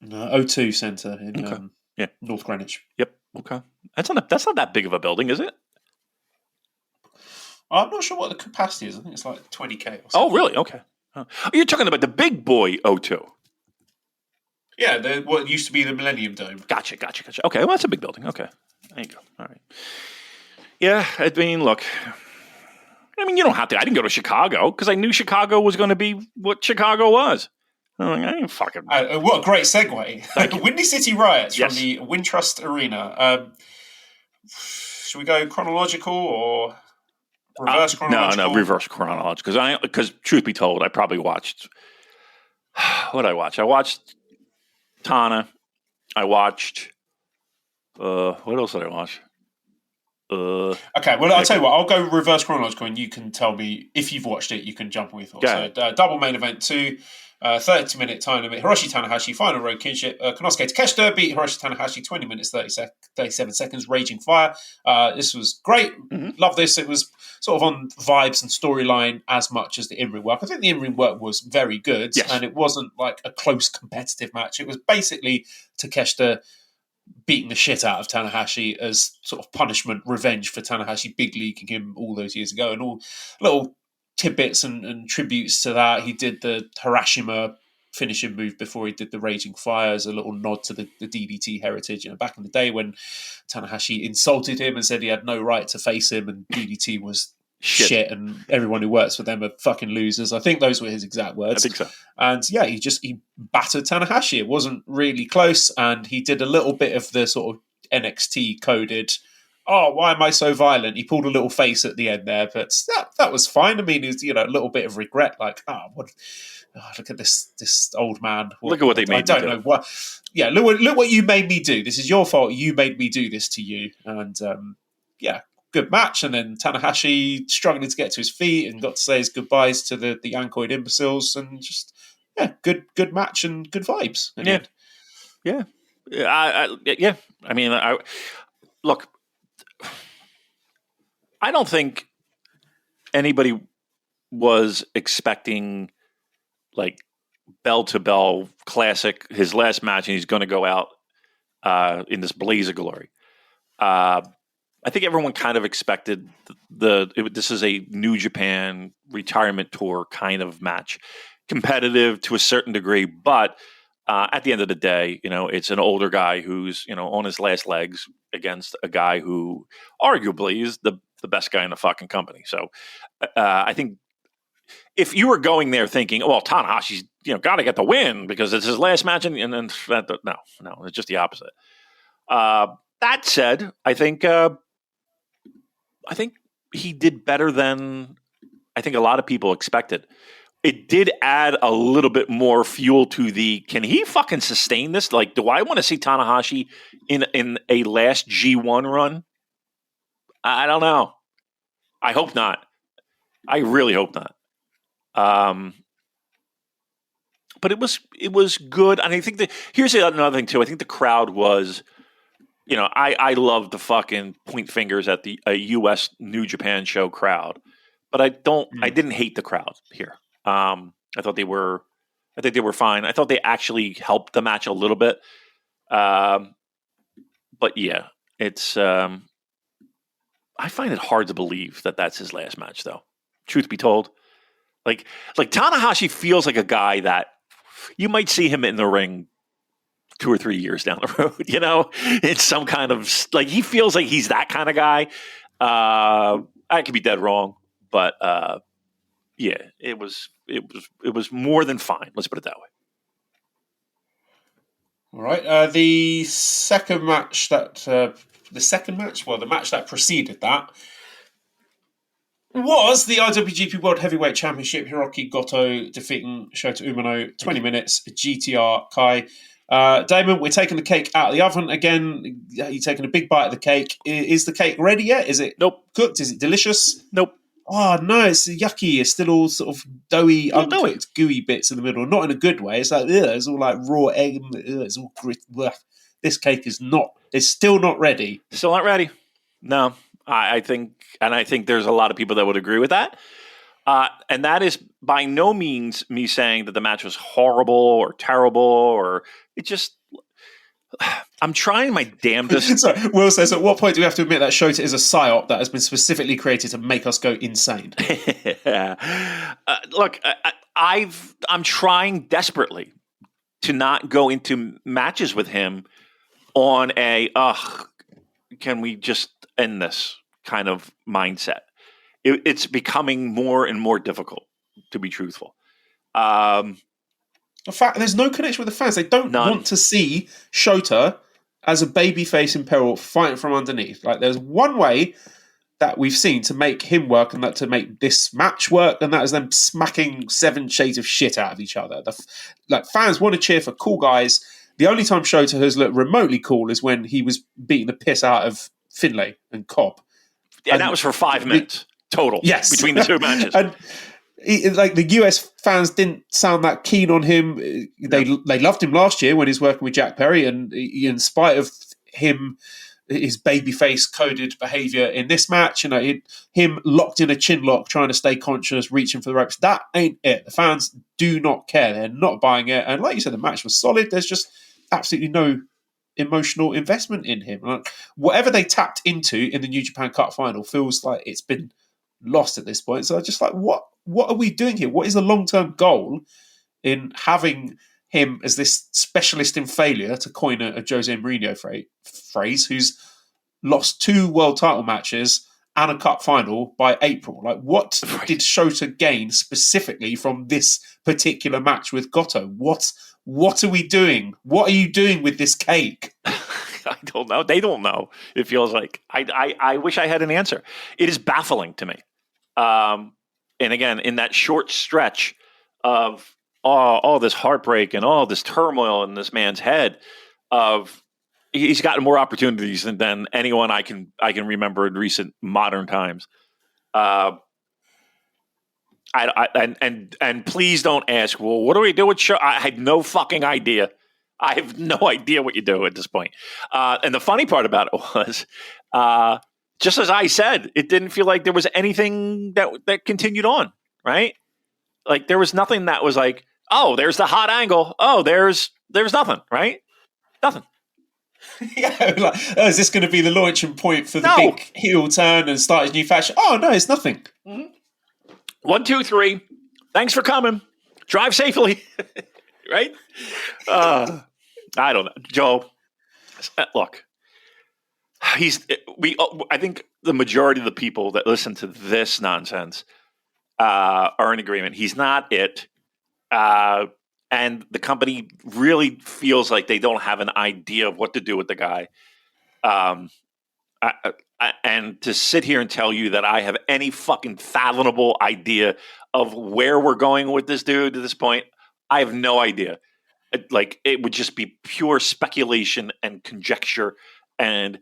No, O2 Centre in North Greenwich. Yep. Okay, that's not that big of a building, is it? I'm not sure what the capacity is. I think it's like 20,000 or something. Oh, really? Okay. You're talking about the big boy O2. Yeah, what used to be the Millennium Dome. Gotcha. Okay, well, that's a big building. Okay. There you go. All right. Yeah, I mean, look. I mean, you don't have to. I didn't go to Chicago because I knew Chicago was going to be what Chicago was. I ain't fucking... what a great segue. Windy City Riot from the Wintrust Arena. Should we go chronological or reverse chronological? No, reverse chronological. Because truth be told, I probably watched... What did I watch? I watched Tana. I watched... what else did I watch? Okay, well, I'll tell you what. I'll go reverse chronological, and you can tell me if you've watched it. You can jump on your thoughts. So, double main event 2, 30-minute time limit. Hiroshi Tanahashi final road kinship. Konosuke Takeshita beat Hiroshi Tanahashi 20 minutes 37 seconds. Raging Fire. This was great. Mm-hmm. Love this. It was sort of on vibes and storyline as much as the in-ring work. I think the in-ring work was very good, and it wasn't like a close competitive match. It was basically Takeshita beating the shit out of Tanahashi as sort of punishment, revenge for Tanahashi big leaguing him all those years ago, and all little tidbits and tributes to that. He did the Harashima finishing move before he did the Raging Fire as a little nod to the DDT heritage. Back in the day when Tanahashi insulted him and said he had no right to face him and DDT was shit and everyone who works for them are fucking losers. I think those were his exact words. I think so. And he battered Tanahashi. It wasn't really close, and he did a little bit of the sort of NXT coded, oh, why am I so violent? He pulled a little face at the end there, but that was fine. I mean, it was, a little bit of regret, like, look at this old man. Look at what they made me do. I don't know what. Yeah, look what you made me do. This is your fault. You made me do this to you. And good match. And then Tanahashi struggling to get to his feet and got to say his goodbyes to the Ankoid imbeciles, and just good match and good vibes. Yeah. I mean, look, I don't think anybody was expecting like bell to bell classic, his last match, and he's going to go out in this blaze of glory. I think everyone kind of expected this is a New Japan retirement tour kind of match, competitive to a certain degree, but at the end of the day, it's an older guy who's on his last legs against a guy who arguably is the best guy in the fucking company. So I think if you were going there thinking, well, Tanahashi's got to get the win because it's his last match, and then no, it's just the opposite. That said, I think he did better than I think a lot of people expected. It did add a little bit more fuel to can he fucking sustain this? Like, do I want to see Tanahashi in a last G1 run? I don't know. I hope not. I really hope not. But it was good. And I think here's another thing too. I think the crowd was, I love the fucking point fingers at a US New Japan show crowd, but I didn't hate the crowd here. I think they were fine. I thought they actually helped the match a little bit. But yeah, it's, I find it hard to believe that that's his last match though. Truth be told, like Tanahashi feels like a guy that you might see him in the ring 2 or 3 years down the road, it's some kind of he feels like he's that kind of guy. I could be dead wrong, but, yeah, it was more than fine. Let's put it that way. All right. The match that preceded that was the IWGP World Heavyweight Championship. Hiroki Goto defeating Shota Umino, 20 minutes, GTR Kai. Damon, we're taking the cake out of the oven again. You're taking a big bite of the cake. Is the cake ready yet? Is it cooked? Is it delicious? Nope. Oh, no, it's yucky. It's still all sort of doughy, uncooked, gooey bits in the middle. Not in a good way. It's like, it's all like raw egg. It's all grit. This cake is not. It's still not ready. Still not ready. No, I think there's a lot of people that would agree with that. And that is by no means me saying that the match was horrible or terrible or it just. I'm trying my damnedest. Sorry, Will says, at what point do we have to admit that Shota is a psyop that has been specifically created to make us go insane? Look, I'm trying desperately to not go into matches with him on can we just end this kind of mindset? It's becoming more and more difficult, to be truthful. In fact, there's no connection with the fans. They don't want to see Shota as a babyface in peril fighting from underneath. Like, there's one way that we've seen to make him work and that to make this match work, and that is them smacking 7 shades of shit out of each other. Fans want to cheer for cool guys. The only time Shota has looked remotely cool is when he was beating the piss out of Finlay and Cobb. And that was for 5 minutes total. Yes. Between the 2 matches. And the US fans didn't sound that keen on him. They loved him last year when he was working with Jack Perry, and in spite of his babyface coded behavior in this match, him locked in a chin lock, trying to stay conscious, reaching for the ropes. That ain't it. The fans do not care. They're not buying it. And like you said, the match was solid. There's just absolutely no emotional investment in him. Whatever they tapped into in the New Japan Cup final feels like it's been lost at this point. So I'm just like, what are we doing here? What is the long-term goal in having him as this specialist in failure, to coin a Jose Mourinho phrase, who's lost 2 world title matches and a cup final by April? Like, what did Shota gain specifically from this particular match with Goto? What are we doing? What are you doing with this cake? I don't know. They don't know. It feels like I wish I had an answer. It is baffling to me. And again, in that short stretch of all this heartbreak and all this turmoil in this man's head, he's gotten more opportunities than anyone I can remember in recent modern times. And please don't ask, well, what do we do with show? I had no fucking idea. I have no idea what you do at this point. And the funny part about it was, just as I said, it didn't feel like there was anything that continued on, right? Like, there was nothing that was like, oh, there's the hot angle. Oh, there's nothing, right? Nothing. Yeah, is this going to be the launching point for the big heel turn and start his new faction? Oh, no, it's nothing. Mm-hmm. 1, 2, 3. Thanks for coming. Drive safely. Right? I don't know. Joe, look. I think the majority of the people that listen to this nonsense are in agreement. He's not it. And the company really feels like they don't have an idea of what to do with the guy. and to sit here and tell you that I have any fucking fathomable idea of where we're going with this dude at this point, I have no idea. It would just be pure speculation and conjecture and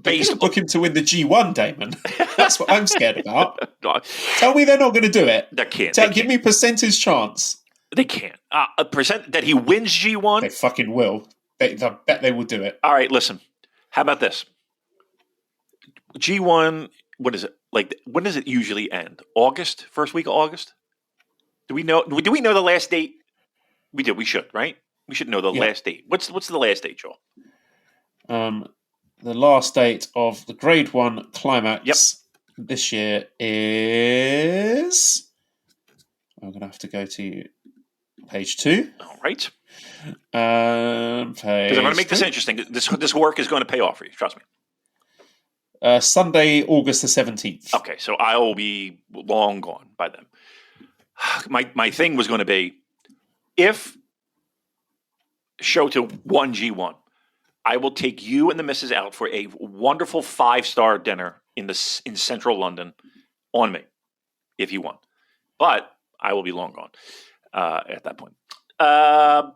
based. Book him to win the G1, Damon. That's what I'm scared about. Tell me they're not going to do it. They can't. Give me percentage chance. They can't. A percent that he wins G1. They fucking will. I bet they will do it. All right, listen. How about this? G1. What is it like? When does it usually end? August, first week of August. Do we know? Do we know the last date? We do. We should, right? We should know the last date. What's the last date, Joel? The last date of the Grade 1 Climax this year is... I'm going to have to go to page 2. All right. Because I'm going to make this interesting. This work is going to pay off for you. Trust me. Sunday, August the 17th. Okay, so I will be long gone by then. My thing was going to be, if Shota won G1, I will take you and the missus out for a wonderful 5-star dinner in central London on me, if you won. But I will be long gone at that point. I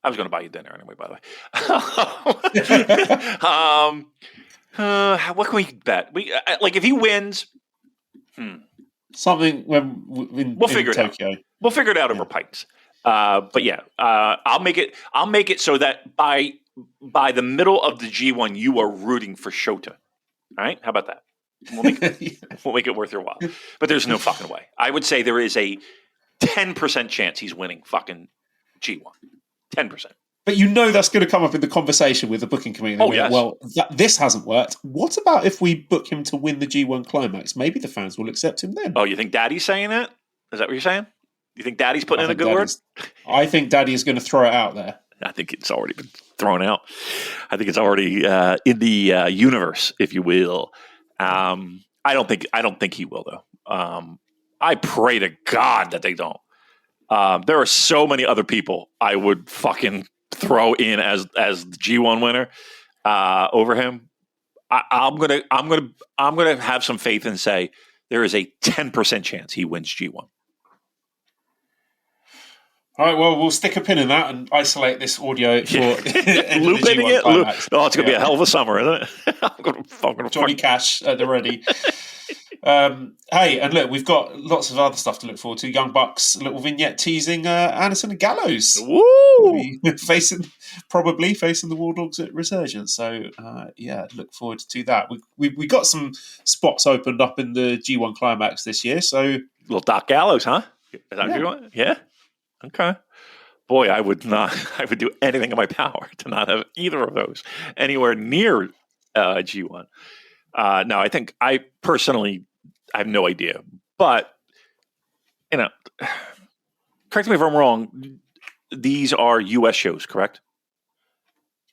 was going to buy you dinner anyway, by the way. What can we bet? If he wins, something we'll figure it Tokyo. Out. We'll figure it out over pints. But yeah, I'll make it so that by the middle of the G1, you are rooting for Shota. All right, how about that? We'll make it worth your while. But there's no fucking way. I would say there is a 10% chance he's winning fucking G1. 10%. But that's going to come up in the conversation with the booking committee. Yes. Well, this hasn't worked. What about if we book him to win the G1 Climax? Maybe the fans will accept him then. Oh, you think Daddy's saying that? Is that what you're saying? You think Daddy's putting in a good word? I think Daddy is going to throw it out there. I think it's already been thrown out. I think it's already in the universe, if you will. I don't think he will, though. I pray to God that they don't. There are so many other people I would fucking throw in as the G1 winner over him. I'm gonna have some faith and say there is a 10% chance he wins G1. All right, well, we'll stick a pin in that and isolate this audio for looping it. Oh, it's going to be a hell of a summer, isn't it? I'm gonna Johnny Cash at the ready. Hey, and look, we've got lots of other stuff to look forward to. Young Bucks, a little vignette teasing Anderson and Gallows. Woo! facing the War Dogs at Resurgence. So, look forward to that. We got some spots opened up in the G1 Climax this year. So, little Doc Gallows, huh? Is that what you want? Yeah. Okay. Boy, I would do anything in my power to not have either of those anywhere near G1. No, I think I personally have no idea. But, correct me if I'm wrong, these are U.S. shows, correct?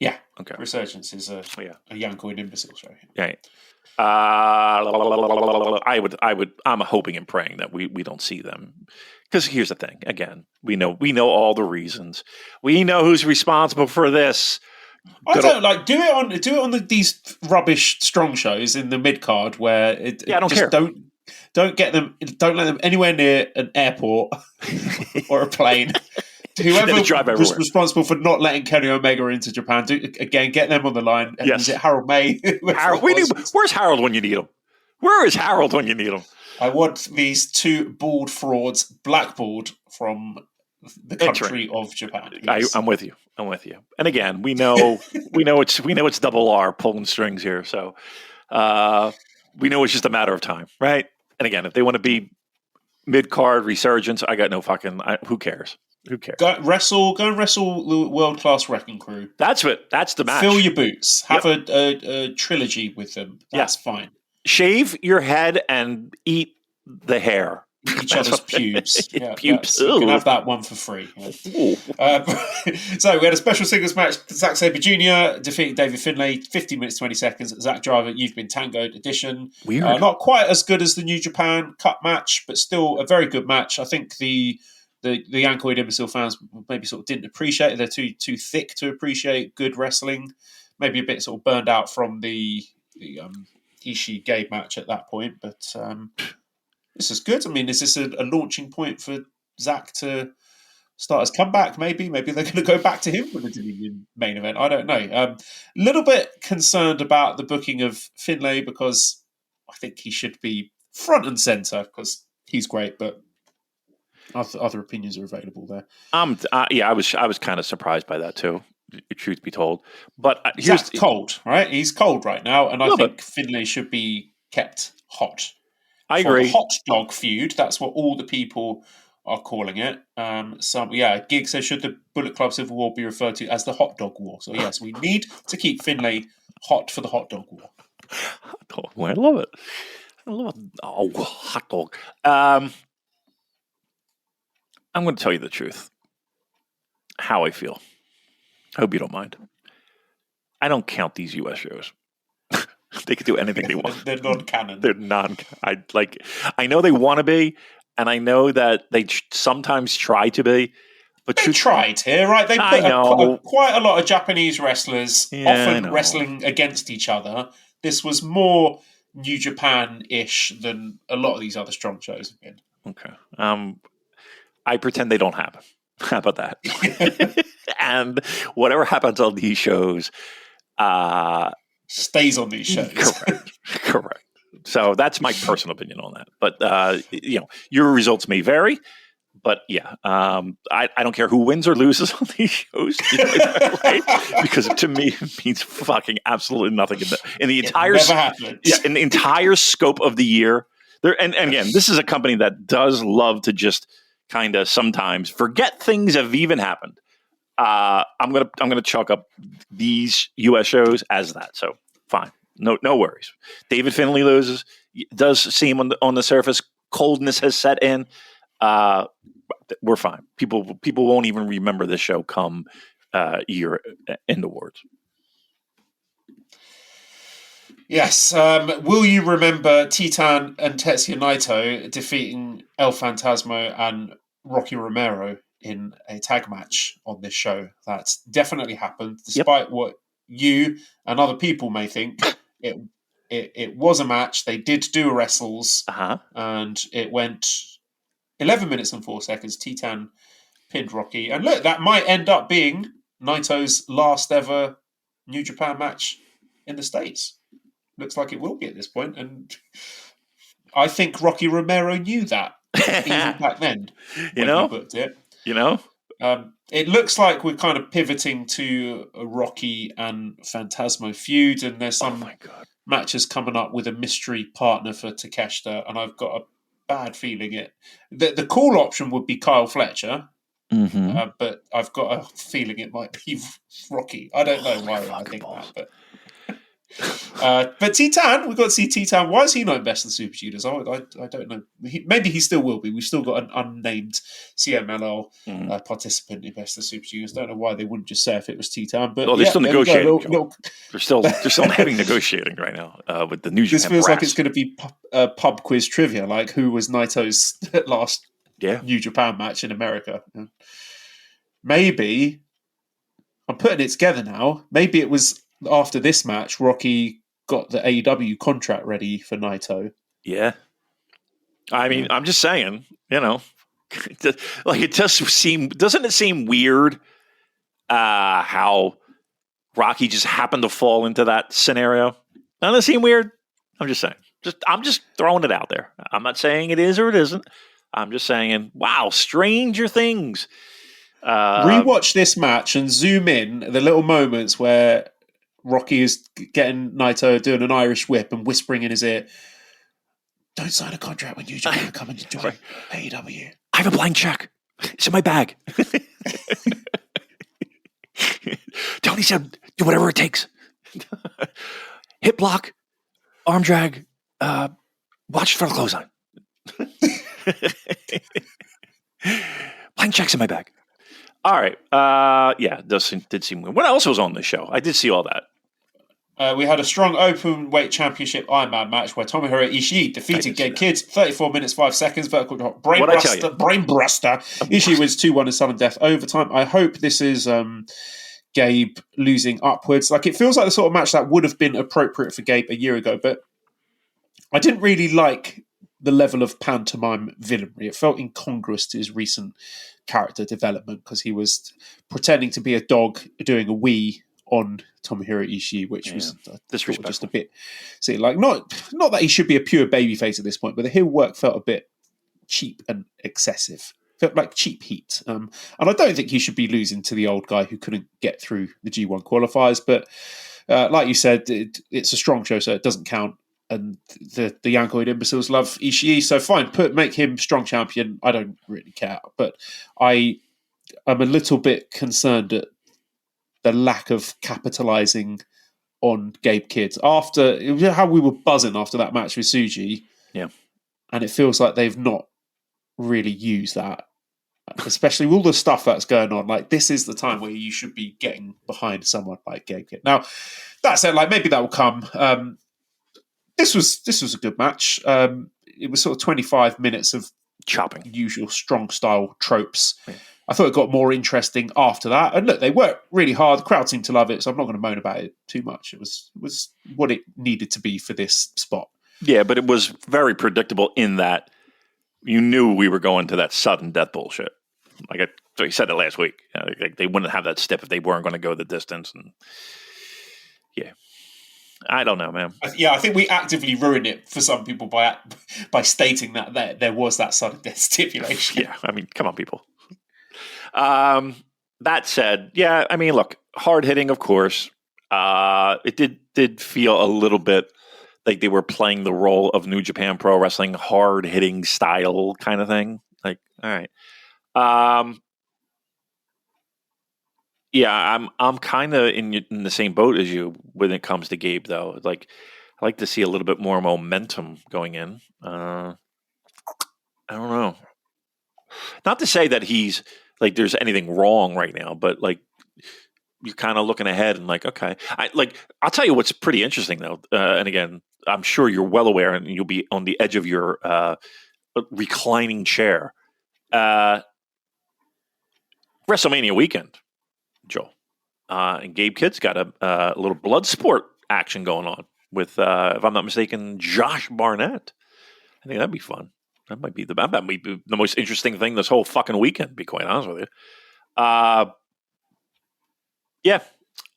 Yeah. Okay. Resurgence is a Yankoid imbecile show. Yeah. I'm hoping and praying that we don't see them. Because here's the thing. Again, we know all the reasons. We know who's responsible for this. I don't do it on these rubbish strong shows in the mid card where I don't care. Don't get them. Don't let them anywhere near an airport or a plane. Whoever was responsible for not letting Kenny Omega into Japan, get them on the line. Yes. Is it Harold May? Where's Harold when you need him? Where is Harold when you need him? I want these two bald frauds blackballed from the country of Japan. Yes. I'm with you. And again, we know it's double R pulling strings here. So we know it's just a matter of time, right? And again, if they want to be mid card Resurgence, I got no fucking. Who cares? Go and wrestle the world class Wrecking Crew. That's the match. Fill your boots. Have a trilogy with them. That's fine. Shave your head and eat the hair. Each other's pubes. Pubes. You can have that one for free. So we had a special singles match. Zack Sabre Jr. defeating David Finlay, 50 minutes, 20 seconds. Zack Driver, You've Been Tangoed edition. Weird. Not quite as good as the New Japan Cup match, but still a very good match. I think the Yankoid Imbecile fans maybe sort of didn't appreciate it. They're too thick to appreciate good wrestling. maybe a bit sort of burned out from the Ishii Gabe match at that point. But this is good. I mean, is this a launching point for Zack to start his comeback? Maybe they're going to go back to him for the Dominion main event. I don't know. A little bit concerned about the booking of Finlay because I think he should be front and center because he's great, but other opinions are available there. I was kind of surprised by that too. Truth be told, but he's cold, right? He's cold right now, and I think Finlay should be kept hot. I agree. The hot dog feud. That's what all the people are calling it. Gig says, should the Bullet Club Civil War be referred to as the hot dog war? So yes, we need to keep Finlay hot for the hot dog war. Hot dog. I love it. Oh, hot dog. I'm going to tell you the truth. How I feel. I hope you don't mind. I don't count these U.S. shows. They can do anything they want. They're non-canon. They're I know they want to be, and I know that they sometimes try to be. But they tried here, right? They put quite a lot of Japanese wrestlers often wrestling against each other. This was more New Japan-ish than a lot of these other strong shows have been. Okay. I pretend they don't happen. How about that? And whatever happens on these shows stays on these shows. Correct. So that's my personal opinion on that. But your results may vary. But yeah, I don't care who wins or loses on these shows, because to me it means fucking absolutely nothing in the entire in the entire scope of the year. And again, this is a company that does love to just kind of sometimes forget things have even happened. I'm gonna chalk up these U.S. shows as that. So fine, no worries. David Finlay loses. It does seem on the surface coldness has set in. We're fine. People won't even remember this show come year end awards. Yes. Will you remember Titan and Tetsuya Naito defeating El Fantasma and Rocky Romero in a tag match on this show? That's definitely happened, despite what you and other people may think. It was a match. They did do wrestles, and it went 11 minutes and 4 seconds. Titan pinned Rocky. And look, that might end up being Naito's last ever New Japan match in the States. Looks like it will be at this point. And I think Rocky Romero knew that even back then when he booked it. It looks like we're kind of pivoting to a Rocky and Phantasmo feud, and there's some matches coming up with a mystery partner for Takeshita, and I've got a bad feeling the cool option would be Kyle Fletcher, but I've got a feeling it might be Rocky. I don't know why I think that, but Titan, we've got to see Titan. Why is he not in Best of the Super Juniors? I don't know. Maybe he still will be. We've still got an unnamed CMLL participant in Best of the Super Juniors. Don't know why they wouldn't just say if it was Titan. But they're still negotiating. They're still having negotiating right now with the New Japan. This feels like it's going to be pub quiz trivia, like who was Naito's last New Japan match in America. Maybe I'm putting it together now. Maybe it was after this match, Rocky got the AEW contract ready for Naito. Yeah. I mean, I'm just saying, like it doesn't it seem weird how Rocky just happened to fall into that scenario? Doesn't it seem weird? I'm just saying. I'm just throwing it out there. I'm not saying it is or it isn't. I'm just saying, wow, stranger things. Rewatch this match and zoom in the little moments where Rocky is getting Naito doing an Irish whip and whispering in his ear, "Don't sign a contract when you just come and join AEW. I have a blank check. It's in my bag." Tony said, "Do whatever it takes. Hip block, arm drag, watch for the clothesline." Blank checks in my bag. All right. Did seem weird. What else was on this show? I did see all that. We had a strong open weight championship Iron Man match where Tomohiro Ishii defeated Gabe Kidd, 34 minutes 5 seconds, vertical drop, brain buster. Ishii wins 2-1 in sudden death overtime. I hope this is Gabe losing upwards. Like, it feels like the sort of match that would have been appropriate for Gabe a year ago, but I didn't really like the level of pantomime villainry. It felt incongruous to his recent character development because he was pretending to be a dog doing a wee on Tomohiro Ishii, which was disrespectful. Just a bit. See, like not that he should be a pure babyface at this point, but the heel work felt a bit cheap and excessive. Felt like cheap heat. And I don't think he should be losing to the old guy who couldn't get through the G1 qualifiers. But like you said, it's a strong show, so it doesn't count. And the Yankoid imbeciles love Ishii, so fine, make him strong champion. I don't really care. But I am a little bit concerned at the lack of capitalizing on Gabe Kidd after how we were buzzing after that match with Tsuji. Yeah. And it feels like they've not really used that, especially with all the stuff that's going on. Like, this is the time where you should be getting behind someone like Gabe Kidd. Now, that said, like, maybe that will come. This was a good match. It was sort of 25 minutes of chopping, usual strong style tropes. Yeah. I thought it got more interesting after that. And look, they worked really hard. The crowd seemed to love it, so I'm not going to moan about it too much. It was what it needed to be for this spot. Yeah, but it was very predictable in that you knew we were going to that sudden death bullshit. Like I said it last week. Like they wouldn't have that step if they weren't going to go the distance. And yeah. I don't know, man. Yeah, I think we actively ruined it for some people by stating that there was that sudden death stipulation. Yeah, I mean, come on, people. That said, yeah, I mean, look, hard hitting, of course. It did feel a little bit like they were playing the role of New Japan Pro Wrestling, hard hitting style kind of thing. Like, all right. Yeah, I'm kind of in the same boat as you when it comes to Gabe, though. Like, I like to see a little bit more momentum going in. I don't know. Not to say that he's like there's anything wrong right now, but like you're kind of looking ahead and like, okay, I'll tell you what's pretty interesting though. And again, I'm sure you're well aware, and you'll be on the edge of your reclining chair. WrestleMania weekend. Joel. And Gabe Kidd's got a little blood sport action going on with, if I'm not mistaken, Josh Barnett. I think that'd be fun. That might be the most interesting thing this whole fucking weekend, to be quite honest with you. Yeah,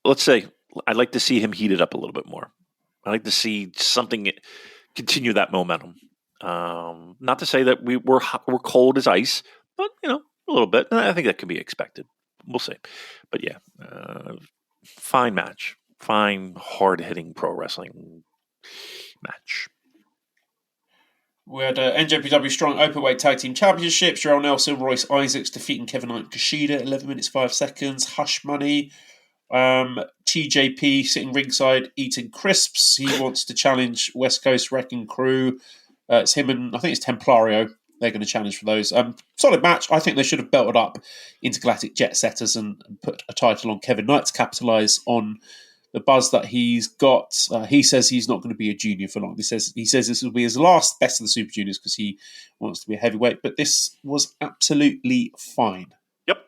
let's say I'd like to see him heat it up a little bit more. I'd like to see something continue that momentum. Not to say that we're cold as ice, but a little bit. And I think that can be expected. We'll see. But yeah, fine match. Fine, hard-hitting pro wrestling match. We had NJPW Strong Openweight Tag Team Championships. Jarrell Nelson, Royce Isaacs defeating Kevin Knight Kushida, 11 minutes, 5 seconds. Hush Money. TJP sitting ringside eating crisps. He wants to challenge West Coast Wrecking Crew. It's him and I think it's Templario. They're going to challenge for those. Solid match. I think they should have belted up Intergalactic Jet Setters and put a title on Kevin Knight to capitalise on the buzz that he's got. He says he's not going to be a junior for long. He says this will be his last best of the Super Juniors because he wants to be a heavyweight. But this was absolutely fine. Yep.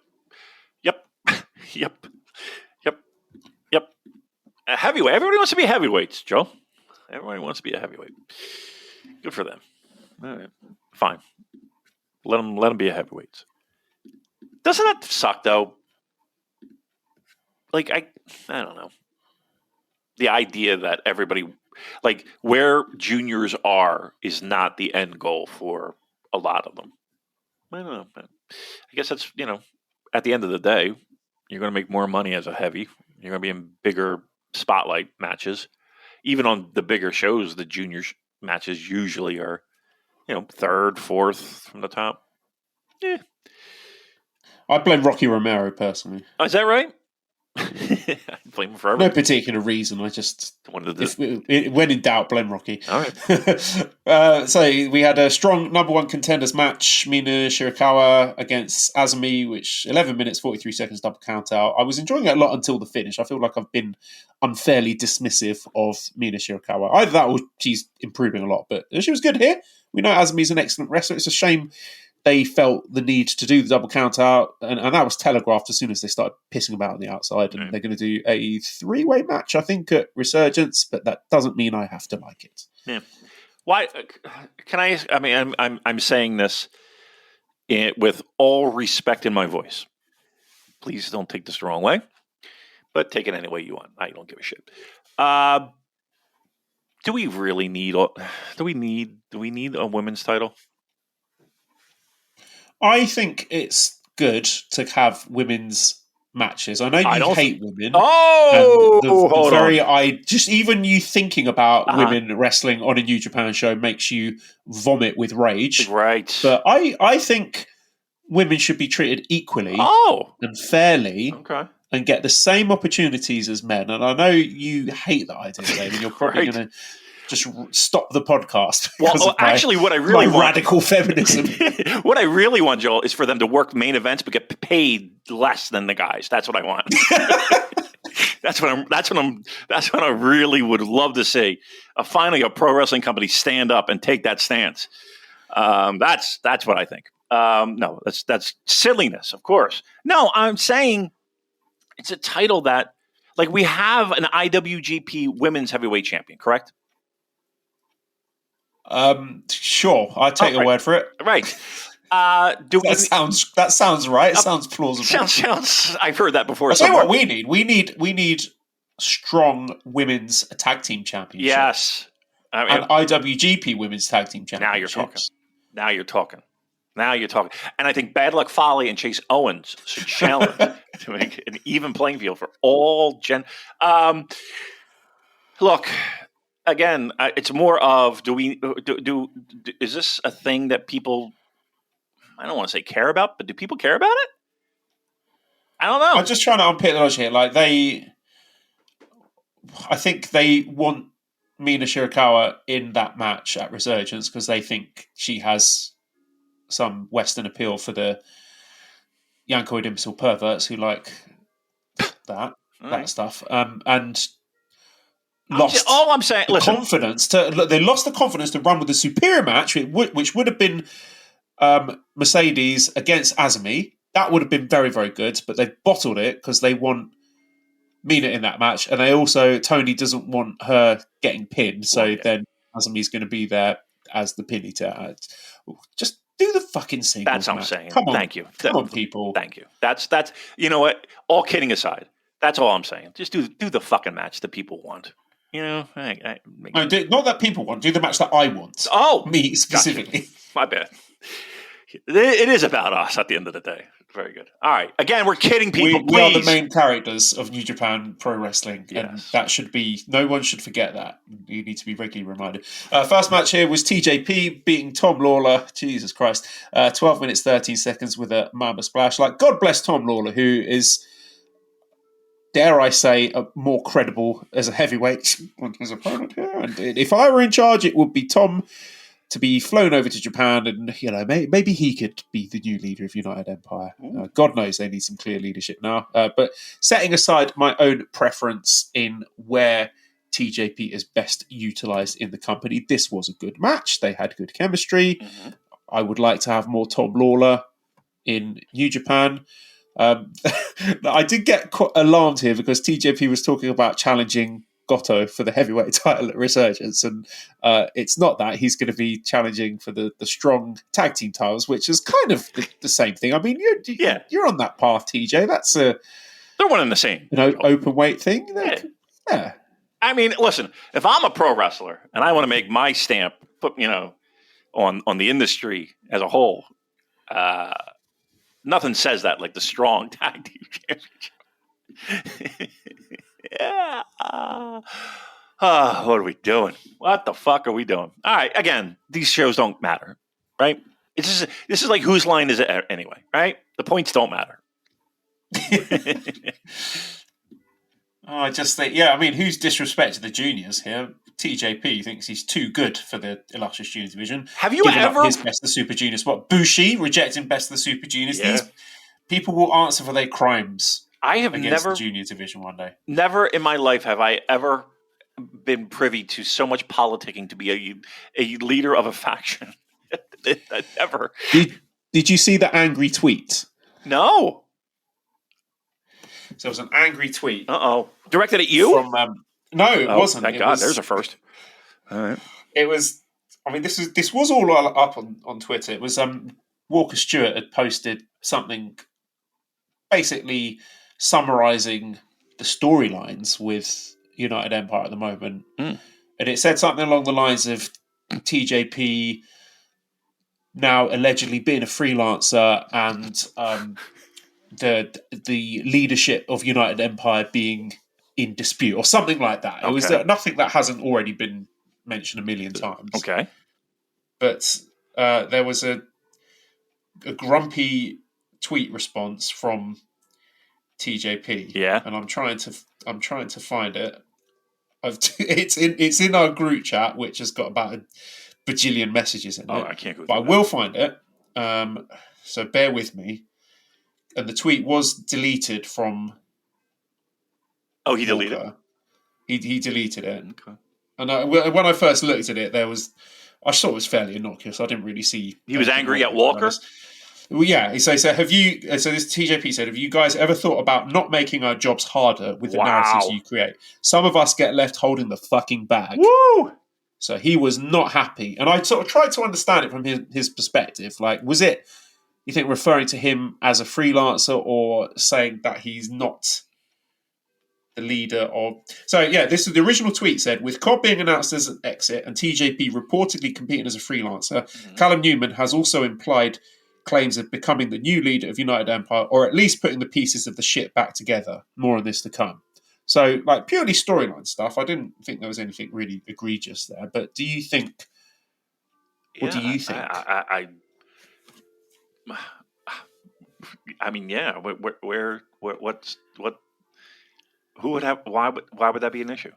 A heavyweight. Everybody wants to be heavyweights, Joe. Everybody wants to be a heavyweight. Good for them. All right. Fine. Let them be a heavyweight. Doesn't that suck though? Like I don't know. The idea that everybody like where juniors are is not the end goal for a lot of them. I don't know. I guess that's at the end of the day, you're going to make more money as a heavy. You're going to be in bigger spotlight matches. Even on the bigger shows, the juniors matches usually are third, fourth from the top. Yeah. I blame Rocky Romero personally. Oh, is that right? I blame him for everything. No particular reason. I just wanted to. When in doubt, blame Rocky. All right. So we had a strong number one contenders match: Mina Shirakawa against Azumi, which 11 minutes 43 seconds double count out. I was enjoying it a lot until the finish. I feel like I've been unfairly dismissive of Mina Shirakawa. Either that or she's improving a lot, but she was good here. We know Azumi's an excellent wrestler. It's a shame they felt the need to do the double count out, and that was telegraphed as soon as they started pissing about on the outside. And they're going to do a 3-way match, I think, at Resurgence, but that doesn't mean I have to like it. Yeah. Why? Can I? I mean, I'm saying this with all respect in my voice. Please don't take this the wrong way, but take it any way you want. I don't give a shit. Do we really need? Do we need a women's title? I think it's good to have women's matches. I know you hate women. Oh, hold on. Just even you thinking about women wrestling on a New Japan show makes you vomit with rage. Right. But I think women should be treated equally and fairly and get the same opportunities as men. And I know you hate that idea, Damon. You're probably going to just stop the podcast. Well, actually, what I really want, radical feminism. What I really want, Joel, is for them to work main events but get paid less than the guys. That's what I want. That's what I really would love to see. Finally, a pro wrestling company stand up and take that stance. That's what I think. No, that's silliness, of course. No, I'm saying it's a title that, like, we have an IWGP Women's Heavyweight Champion, correct? Sure, I take your word for it. Right. That sounds right. It sounds plausible. Sounds. I've heard that before. I'll tell you what we need. We need strong women's tag team championships. Yes. And IWGP Women's Tag Team Championships. Now you're talking. And I think Bad Luck Fale and Chase Owens should challenge to make an even playing field for all look, again, it's more of is this a thing that people, I don't want to say care about, but do people care about it? I don't know. I'm just trying to unpick the logic here. Like I think they want Mina Shirakawa in that match at Resurgence because they think she has some Western appeal for the Yankoid imbecile perverts who like that stuff. And lost all I'm saying, confidence they lost the confidence to run with the superior match, which would have been Mercedes against Azumi. That would have been very, very good, but they've bottled it because they want Mina in that match, and Tony doesn't want her getting pinned, so then Azumi's going to be there as the pin eater. Just do the fucking singles. That's what I'm saying. Come on, thank you. Come on, people. Thank you. That's you know what? All kidding aside, that's all I'm saying. Just do the fucking match that people want. You know, not that people want. Do the match that I want. Oh, me specifically. Gotcha. My bad. It is about us at the end of the day. Very good. All right. Again, we're kidding people. We are the main characters of New Japan Pro Wrestling, and that should be. No one should forget that. You need to be regularly reminded. First match here was TJP beating Tom Lawler. Jesus Christ! 12 minutes 13 seconds with a Mamba Splash. Like, God bless Tom Lawler, who is, dare I say, more credible as a heavyweight than his opponent here. And if I were in charge, it would be Tom to be flown over to Japan, and maybe he could be the new leader of United Empire. God knows they need some clear leadership now. But setting aside my own preference in where TJP is best utilised in the company, this was a good match. They had good chemistry. Mm-hmm. I would like to have more Tom Lawler in New Japan. I did get quite alarmed here because TJP was talking about challenging Goto for the heavyweight title at Resurgence, and it's not that. He's going to be challenging for the strong tag team titles, which is kind of the same thing. I mean, you're on that path, TJ. That's they're one and the same. Open weight thing. Yeah. I mean, listen, if I'm a pro wrestler and I want to make my stamp, on the industry as a whole, nothing says that like the strong tag team championship. Yeah. What are we doing? What the fuck are we doing? All right. Again, these shows don't matter, right? This is like whose line is it anyway, right? The points don't matter. I just think, I mean, who's disrespected the juniors here? TJP thinks he's too good for the illustrious junior division. Have you ever his best of the Super Junior spot? Bushi rejecting best of the Super Juniors. Yeah. These people will answer for their crimes. I have against the junior division one day. Never in my life have I ever been privy to so much politicking to be a leader of a faction. Never. Did you see the angry tweet? No. So it was an angry tweet. Directed at you? From no, it wasn't. Thank God. There's a first. All right. It was. I mean, this was all up on Twitter. It was Walker Stewart had posted something, basically summarising the storylines with United Empire at the moment, and it said something along the lines of TJP now allegedly being a freelancer and the leadership of United Empire being in dispute or something like that. It was nothing that hasn't already been mentioned a million times. Okay. But there was a grumpy tweet response from TJP. Yeah. And I'm trying to find it. It's in our group chat, which has got about a bajillion messages in it. I can't go. But I will find it. So bear with me. And the tweet was deleted from. Oh, he deleted it. He deleted it. Okay. And when I first looked at it, I thought it was fairly innocuous. I didn't really see. He was angry at Walker. Well, yeah. So have you? So this TJP said, "Have you guys ever thought about not making our jobs harder with the narratives you create? Some of us get left holding the fucking bag." Woo! So he was not happy, and I sort of tried to understand it from his perspective. Like, was it, you think, referring to him as a freelancer or saying that he's not the leader of... So, yeah, this is the original tweet said, with Cobb being announced as an exit and TJP reportedly competing as a freelancer, Callum Newman has also implied claims of becoming the new leader of United Empire, or at least putting the pieces of the ship back together. More on this to come. So, like, purely storyline stuff, I didn't think there was anything really egregious there. But do you think... What do you think? I mean, yeah. Who would have? Why would that be an issue?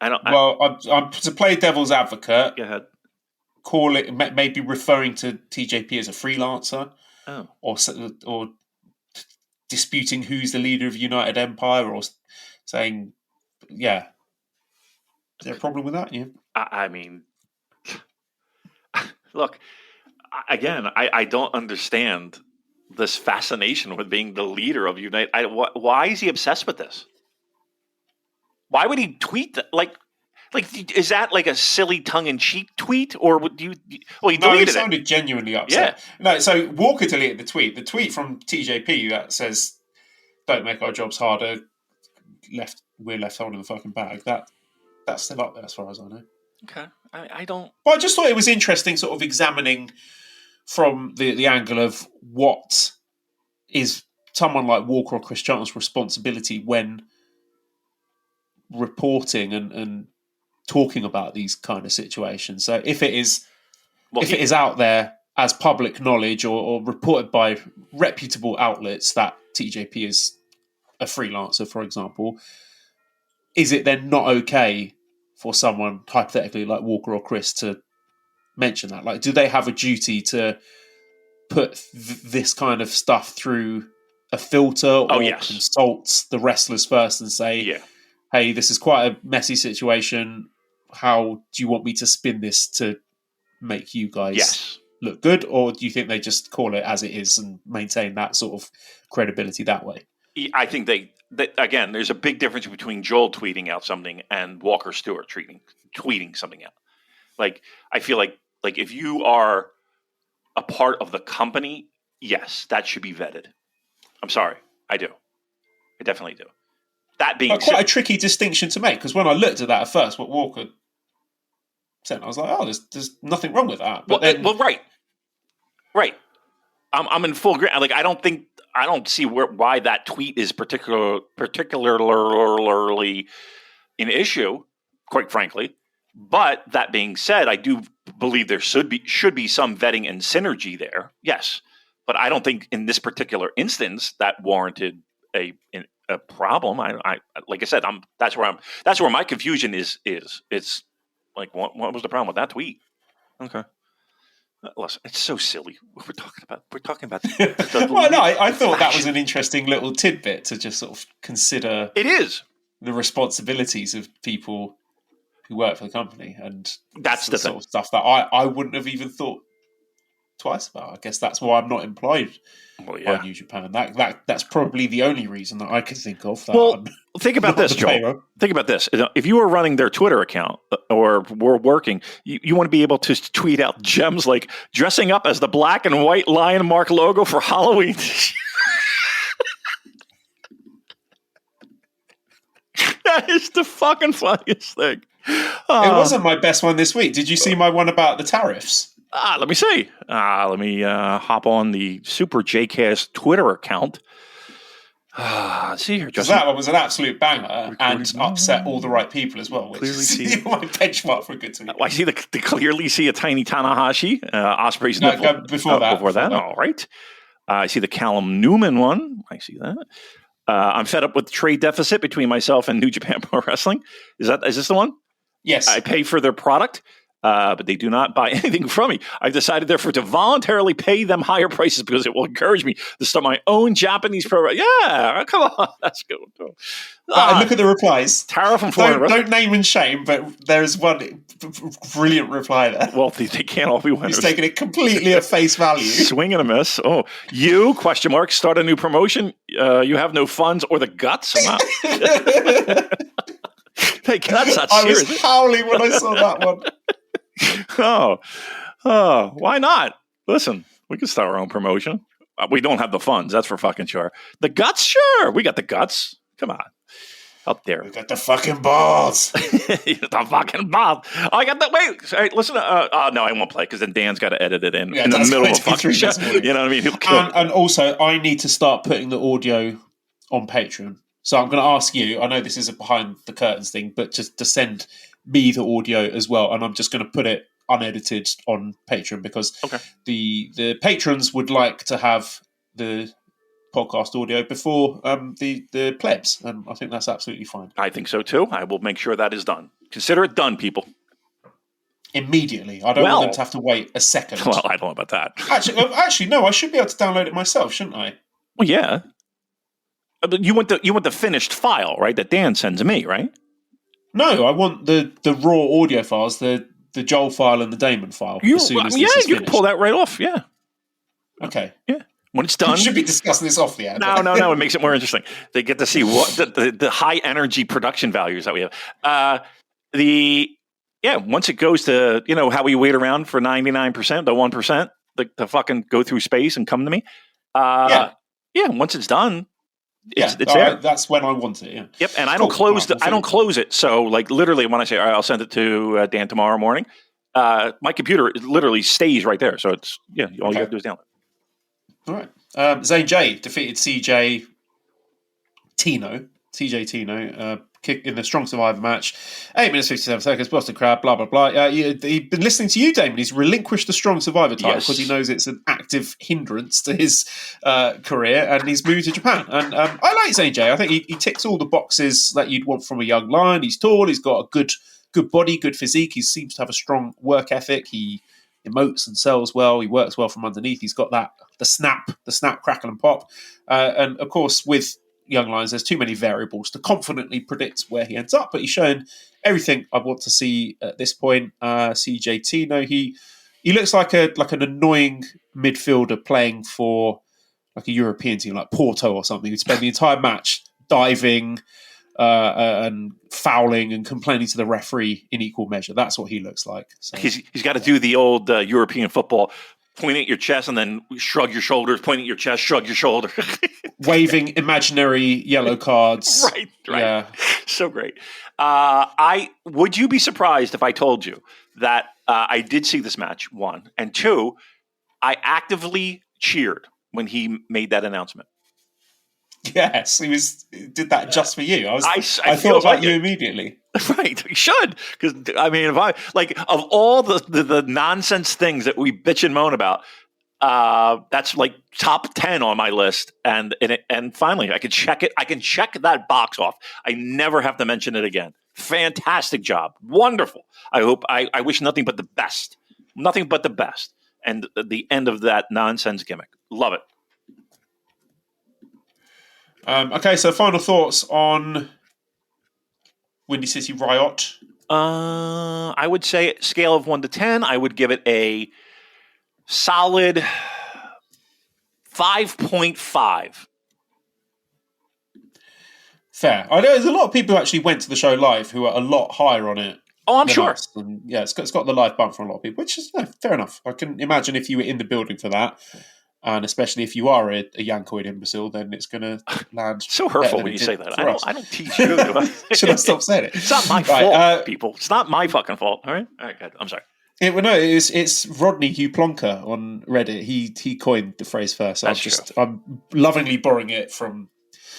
I'm to play devil's advocate. Go ahead. Call it maybe referring to TJP as a freelancer, or disputing who's the leader of United Empire, or saying, yeah. Is there a problem with that? Yeah. I mean, look. Again, I don't understand this fascination with being the leader of United. Why is he obsessed with this? Why would he tweet that? Like, is that like a silly tongue-in-cheek tweet, or would you? Well, he deleted it. No, he sounded genuinely upset. Yeah. No, so Walker deleted the tweet. The tweet from TJP that says, "Don't make our jobs harder. We're left holding the fucking bag." That's still up there as far as I know. Okay, I don't. But I just thought it was interesting, sort of examining from the angle of what is someone like Walker or Chris Charlton's responsibility when reporting and talking about these kind of situations. So if it is it is out there as public knowledge or reported by reputable outlets that TJP is a freelancer, for example, is it then not okay for someone hypothetically like Walker or Chris to mention that? Like, do they have a duty to put this kind of stuff through a filter or consult the wrestlers first and say, hey, this is quite a messy situation. How do you want me to spin this to make you guys look good? Or do you think they just call it as it is and maintain that sort of credibility that way? I think they again, there's a big difference between Joel tweeting out something and Walker Stewart tweeting something out. Like, I feel like if you are a part of the company, yes, that should be vetted. I'm sorry, I do. I definitely do. That being quite a tricky distinction to make, because when I looked at that at first, what Walker said, I was like, oh, there's nothing wrong with that. But right. I'm in full agreement. Like, I don't see why that tweet is particularly an issue, quite frankly. But that being said, I do believe there should be some vetting and synergy there. Yes, but I don't think in this particular instance that warranted a problem. I like I said, that's where my confusion is. It's like, what was the problem with that tweet? Okay. Listen, it's so silly. We're talking about. Well, no, I thought that was an interesting little tidbit to just sort of consider. It is the responsibilities of people who work for the company, and that's the sort of stuff that I wouldn't have even thought twice about. I guess that's why I'm not employed by New Japan. That's probably the only reason that I can think of. Think about this, Joel. Payroll. Think about this. If you were running their Twitter account or were working, you want to be able to tweet out gems like dressing up as the black and white lion mark logo for Halloween. That is the fucking funniest thing. It wasn't my best one this week. Did you see my one about the tariffs? Let me see. Let me hop on the Super JCast Twitter account. See here, Justin. That one was an absolute banger and upset all the right people as well. Which is my benchmark for a good tweet. I see clearly see a tiny Tanahashi. Osprey's nipple. Before that. All right. I see the Callum Newman one. I see that. I'm fed up with the trade deficit between myself and New Japan Pro Wrestling. Is this the one? Yes. I pay for their product, but they do not buy anything from me. I've decided, therefore, to voluntarily pay them higher prices because it will encourage me to start my own Japanese pro. Yeah, come on. That's good. Look at the replies. Tariff and don't name and shame, but there's one brilliant reply there. Well, they can't all be winners. He's taking it completely at face value. Swing and a miss. Oh, you, ? Start a new promotion. You have no funds or the guts. Hey, that's not serious. I was howling when I saw that one. Oh, why not? Listen, we can start our own promotion. We don't have the funds, that's for fucking sure. The guts, sure. We got the guts. Come on. Out there. We got the fucking balls. The fucking balls. I got that. Wait, hey, listen. No, I won't play because then Dan's got to edit it in the middle of a fucking show. You know what I mean? And also, I need to start putting the audio on Patreon. So I'm going to ask you, I know this is a behind the curtains thing, but just to send me the audio as well. And I'm just going to put it unedited on Patreon because the patrons would like to have the podcast audio before the plebs. And I think that's absolutely fine. I think so too. I will make sure that is done. Consider it done, people. Immediately. I don't want them to have to wait a second. Well, I don't know about that. Actually, no, I should be able to download it myself, shouldn't I? Well, yeah. But you want the finished file, right? That Dan sends me, right? No, I want the raw audio files, the Joel file and the Damon file. You can pull that right off. Yeah. Okay. Yeah. When it's done, we should be discussing this off the air. No. It makes it more interesting. They get to see what the high energy production values that we have. Once it goes to how we wait around for 99%, the 1%, to fucking go through space and come to me. Once it's done. It's there. That's when I want it. Yeah. Yep, and I don't close it. So, like, literally, when I say, all right, I'll send it to Dan tomorrow morning, my computer literally stays right there. So it's all you have to do is download. All right. Zane J defeated CJ Tino, kick in the Strong Survivor match. 8 minutes 57 seconds. Boston crowd. Blah blah blah. He'd been listening to you, Damon. He's relinquished the Strong Survivor title because he knows it's an active hindrance to his career, and he's moved to Japan. And I like Zane J. I think he ticks all the boxes that you'd want from a young lion. He's tall. He's got a good body, good physique. He seems to have a strong work ethic. He emotes and sells well. He works well from underneath. He's got the snap, crackle and pop. And of course, with young lions, there's too many variables to confidently predict where he ends up, but he's shown everything I want to see at this point. CJ Tino, he looks like an annoying midfielder playing for like a European team like Porto or something. He'd spend the entire match diving and fouling and complaining to the referee in equal measure. That's what he looks like. So, he's got to do the old European football. Point at your chest and then shrug your shoulders. Point at your chest, shrug your shoulder. Waving imaginary yellow cards. Right. Yeah. So great. Would you be surprised if I told you that I did see this match, one, and two, I actively cheered when he made that announcement. Yes, he did that just for you. I thought about you immediately. Right, you should, because I mean, if I of all the nonsense things that we bitch and moan about, that's like top 10 on my list, and finally I can check it. I can check that box off. I never have to mention it again. Fantastic job, wonderful. I wish nothing but the best, and the end of that nonsense gimmick. Love it. Okay, so final thoughts on Windy City Riot. I would say scale of 1 to 10, I would give it a Solid 5.5. Fair. I know there's a lot of people who actually went to the show live who are a lot higher on it. Oh, I'm sure. Us. And yeah, it's got the live bump for a lot of people, which is fair enough. I can imagine if you were in the building for that, and especially if you are a Yankoid imbecile, then it's going to land. So hurtful when you say that. I don't teach you. Should I stop saying it? It's not my fault, people. It's not my fucking fault. All right, good. I'm sorry. It's Rodney Hugh Plonker on Reddit. He coined the phrase first. I'm lovingly borrowing it from.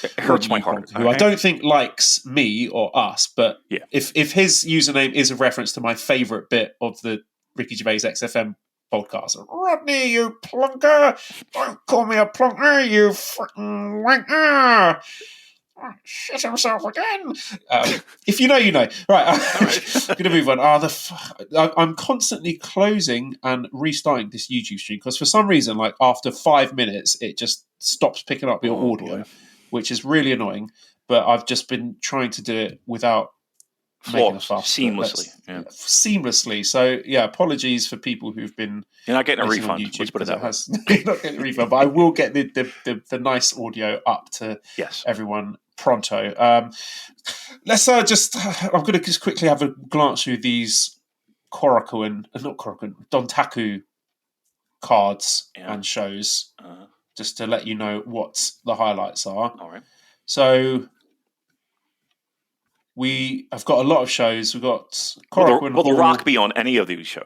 It hurts my heart. Who I don't think likes me or us, but yeah. if his username is a reference to my favourite bit of the Ricky Gervais XFM podcast, Rodney, you plonker! Don't call me a plonker, you freaking wanker! Shit himself again. If you know, you know. Right, I'm going to move on. I'm constantly closing and restarting this YouTube stream because for some reason, like after 5 minutes, it just stops picking up your audio. Boy. Which is really annoying, but I've just been trying to do it without making a fuss. Seamlessly. So, yeah, apologies for people who've been... You're not getting a refund. Let's put it that way. You're not getting a refund, but I will get the nice audio up to everyone pronto. Let's I'm going to just quickly have a glance through these Dontaku cards and shows. Just to let you know what the highlights are. All right. So we have got a lot of shows. We've got Will The Rock be on any of these shows?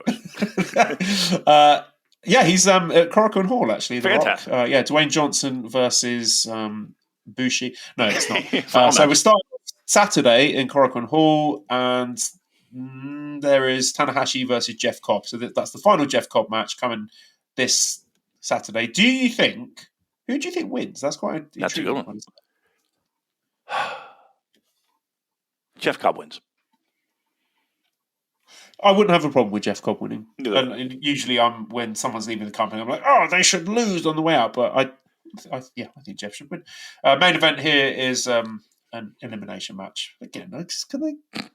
Yeah, he's at Korakuen Hall, actually. Fantastic. Dwayne Johnson versus Bushi. No, it's not. So we're starting Saturday in Korakuen Hall, and there is Tanahashi versus Jeff Cobb. So that's the final Jeff Cobb match coming this Saturday. Who do you think wins? That's quite a good one. Jeff Cobb wins. I wouldn't have a problem with Jeff Cobb winning. And usually, when someone's leaving the company, I'm like, oh, they should lose on the way out. But I think Jeff should win. Main event here is an elimination match. Again,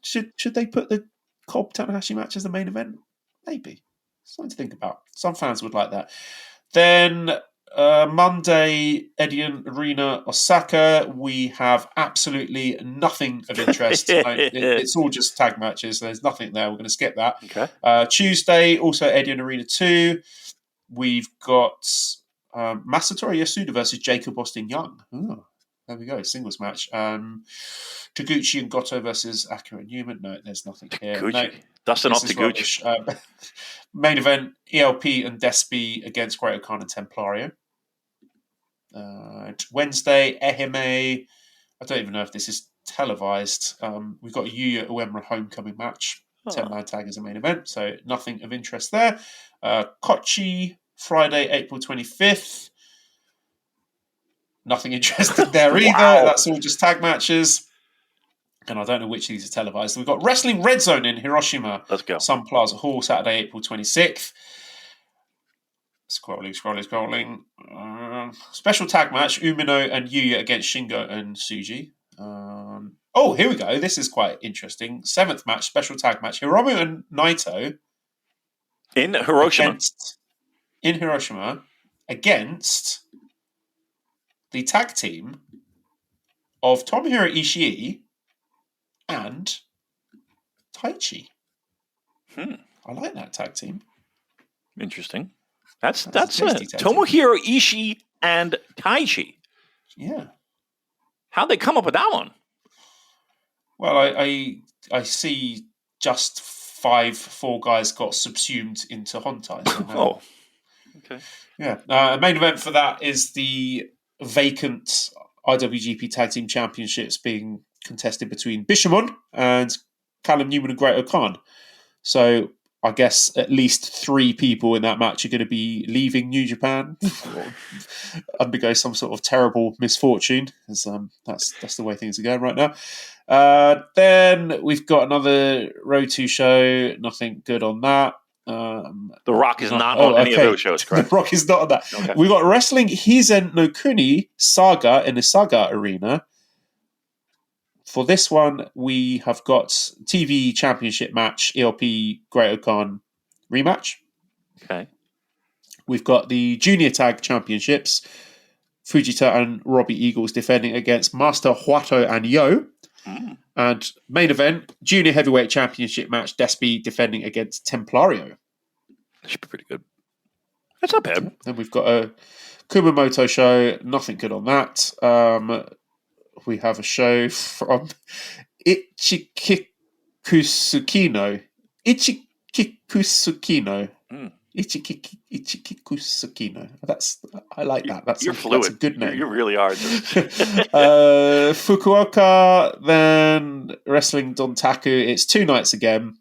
should they put the Cobb Tanahashi match as the main event? Maybe. Something to think about. Some fans would like that. Then Monday, Edion Arena, Osaka. We have absolutely nothing of interest. It's all just tag matches. There's nothing there. We're going to skip that. Okay. Tuesday, also Edion Arena 2. We've got Masatori Yasuda versus Jacob Austin Young. Ooh, there we go. Singles match. Taguchi and Goto versus Akira Newman. No, there's nothing here. No, Dustin off Taguchi. Main event, ELP and Despi against Great Khan and Templario. Wednesday, Ehime. I don't even know if this is televised. We've got a Yuya Uemura homecoming match. 10-man tag as a main event, so nothing of interest there. Kochi, Friday, April 25th. Nothing interested there either. Wow. That's all just tag matches. And I don't know which of these are televised. We've got Wrestling Red Zone in Hiroshima. Let's go. Sun Plaza Hall, Saturday, April 26th. Scrolling. Special tag match, Umino and Yuya against Shingo and Tsuji. Here we go. This is quite interesting. 7th match, special tag match. Hiromu and Naito. In Hiroshima. Against the tag team of Tomohiro Ishii and Taichi. I like that tag team. Interesting. That's Tomohiro Ishii and Taichi. Yeah. How'd they come up with that one? Well, I see just 4 guys got subsumed into Hontai. Oh. Okay. Yeah. Main event for that is the vacant IWGP Tag Team Championships being contested between Bishamon and Callum Newman and Great O'Khan. So I guess at least 3 people in that match are going to be leaving New Japan or undergo some sort of terrible misfortune, because that's the way things are going right now. Then we've got another Road 2 show. Nothing good on that. The Rock is not on any of those shows, correct? The Rock is not on that. Okay. We've got Wrestling Hizen no Kuni Saga in the Saga Arena. For this one, we have got TV Championship match, ELP Great O'Khan rematch. Okay. We've got the Junior Tag Championships. Fujita and Robbie Eagles defending against Master Huato and Yo. And main event, Junior Heavyweight Championship match, Despy defending against Templario. That should be pretty good. That's not bad. Then we've got a Kumamoto show. Nothing good on that. We have a show from Ichikikusukino. Ichikikusukino. I like that. You're fluid. That's a good name. You really are. Fukuoka, then Wrestling Dontaku. It's 2 nights again.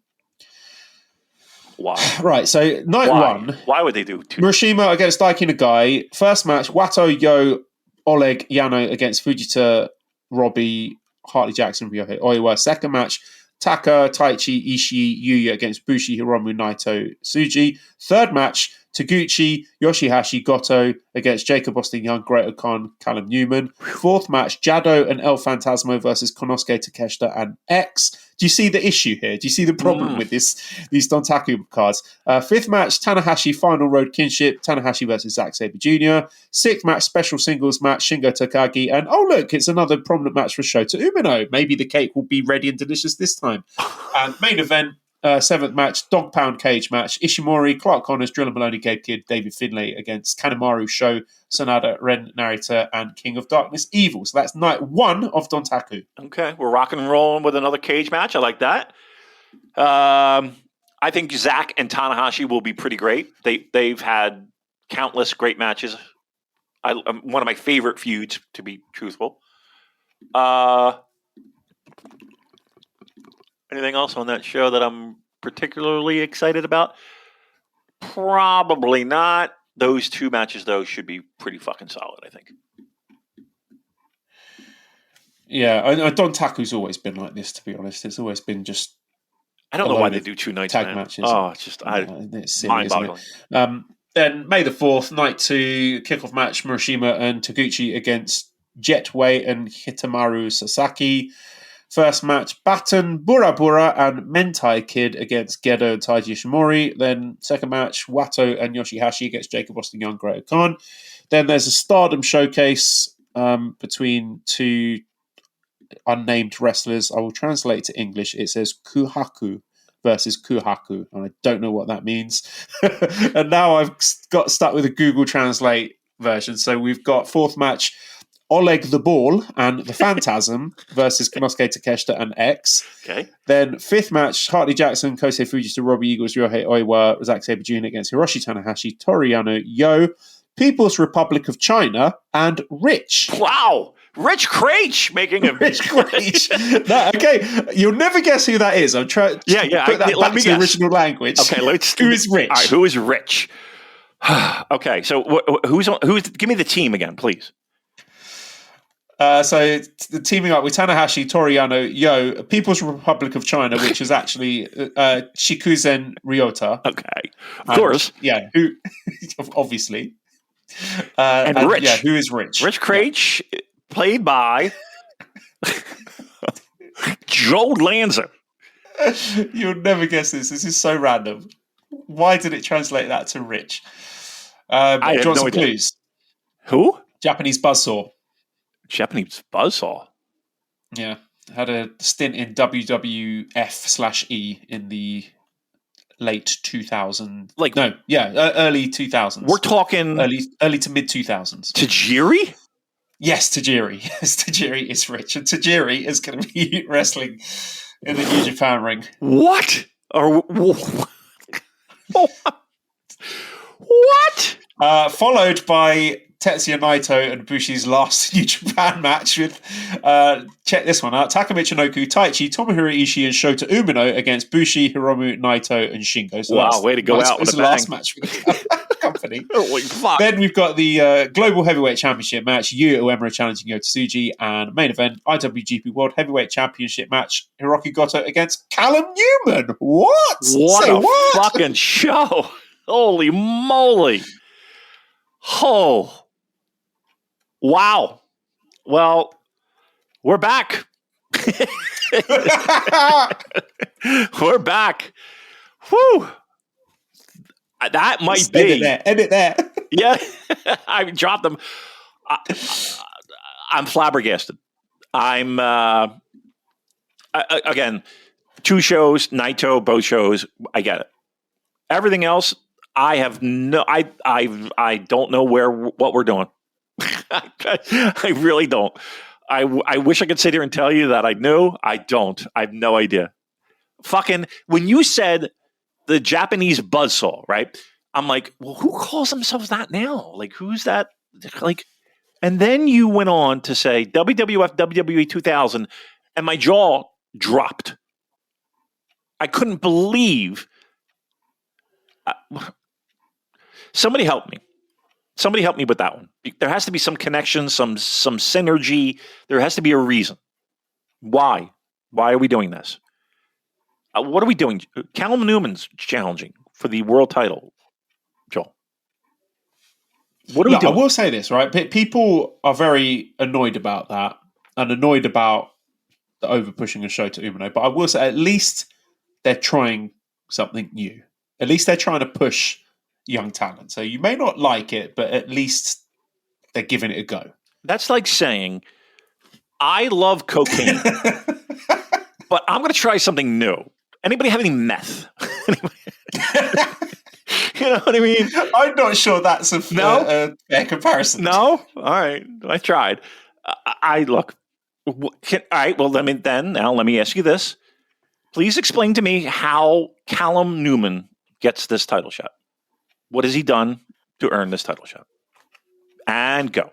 Why? Right, so night one. Why would they do 2? Murashima against Daiki Nagai. First match, Wato, Yo, Oleg, Yano against Fujita, Robbie, Hartley Jackson, Ryohei Oiwa. Second match, Taka, Taichi, Ishii, Yuya against Bushi, Hiromu, Naito, Tsuji. Third match, Taguchi, Yoshihashi, Goto against Jacob Austin Young, Great Okan, Callum Newman. Fourth match, Jado and El Phantasmo versus Konosuke Takeshita and X. Do you see the issue here? Do you see the problem with these Dontaku cards? Fifth match, Tanahashi, Final Road Kinship, Tanahashi versus Zack Sabre Jr. Sixth match, special singles match, Shingo Takagi. And oh, look, it's another prominent match for Shota Umino. Maybe the cake will be ready and delicious this time. And main event, seventh match, Dog Pound Cage match, Ishimori, Clark Connors, Driller Maloney, Gabe Kidd, David Finlay against Kanemaru, Sho, Sanada, Ren Narita, and King of Darkness, Evil. So that's night one of Dontaku. Okay, we're rocking and rolling with another cage match. I like that. I think Zack and Tanahashi will be pretty great. They've had countless great matches. One of my favorite feuds, to be truthful. Anything else on that show that I'm particularly excited about? Probably not. Those 2 matches, though, should be pretty fucking solid, I think. Yeah, Dontaku's always been like this, to be honest. It's always been just... I don't know why they do 2 nights, tag matches. Oh, it's just it's silly, mind-boggling. Then May the 4th, night 2, kickoff match, Murashima and Taguchi against Jetway and Hitamaru Sasaki. First match, Baton, Bura Bura, and Mentai Kid against Gedo and Taiji Ishimori. Then second match, Wato and Yoshihashi against Jacob Austin Young, Great Khan. Then there's a Stardom showcase between 2 unnamed wrestlers. I will translate to English. It says Kuhaku versus Kuhaku, and I don't know what that means. And now I've got stuck with a Google Translate version. So we've got fourth match, Oleg the Ball and the Phantasm versus Konosuke Takeshita and X. Okay. Then fifth match, Hartley Jackson, Kosei Fujita, Robbie Eagles, Ryohei Oiwa, Zack Sabre Jr. against Hiroshi Tanahashi, Toru Yano, Yo, People's Republic of China, and Rich. Wow. Rich Craich making a Rich Craich. Okay, you'll never guess who that is. I'm trying to put that back to the original language. Okay, who is Rich? All right, who is Rich? Okay, so who's give me the team again, please. So the teaming up with Tanahashi, Toru Yano, Yo, People's Republic of China, which is actually Shikuzen Ryota. Okay, of course. Yeah, who obviously. And Rich. Yeah, who is Rich? Rich Craich, played by Joe Lanza. You'll never guess this. This is so random. Why did it translate that to Rich? I have no idea. Clues. Who? Japanese buzzsaw. Japanese buzzsaw. Yeah, had a stint in WWF/E in the late 2000s. Early 2000s. We're talking early to mid 2000s. Tajiri? Yes, Tajiri. Yes, Tajiri is Rich, and Tajiri is going to be wrestling in the New Japan ring. What? What? Followed by Tetsuya Naito and Bushi's last New Japan match with, check this one out, Taka Michinoku, Taichi, Tomohiro Ishii and Shota Umino against Bushi, Hiromu, Naito and Shingo. So wow, way to go out with a bang. Last match for the company. Holy fuck. Then we've got the Global Heavyweight Championship match, Yuya Uemura challenging Yota Tsuji, and main event, IWGP World Heavyweight Championship match, Hiroki Goto against Callum Newman. What? What fucking show. Holy moly. Oh. Wow. Well, we're back. We're back. Whew. That might Just be. Edit there. Yeah, I dropped them. I'm flabbergasted. I'm again 2 shows, Naito, both shows. I get it. Everything else, I have no. I don't know what we're doing. I really don't. I wish I could sit here and tell you that I knew. I don't. I have no idea. Fucking when you said the Japanese buzzsaw, right? I'm like, well, who calls themselves that now? Like, who's that? Like, and then you went on to say WWF, WWE 2000, and my jaw dropped. I couldn't believe. Somebody help me. Somebody help me with that one. There has to be some connection, some synergy. There has to be a reason. Why? Why are we doing this? What are we doing? Callum Newman's challenging for the world title. Joel, what are we doing? I will say this, right? People are very annoyed about that and annoyed about the over pushing of Shota Umino. But I will say, at least they're trying something new. At least they're trying to push young talent. So you may not like it, but at least they're giving it a go. That's like saying, I love cocaine, but I'm going to try something new. Anybody have any meth? You know what I mean? I'm not sure that's a fair comparison. No? All right. I tried. I look. All right. Well, let me ask you this. Please explain to me how Callum Newman gets this title shot. What has he done to earn this title shot? And go.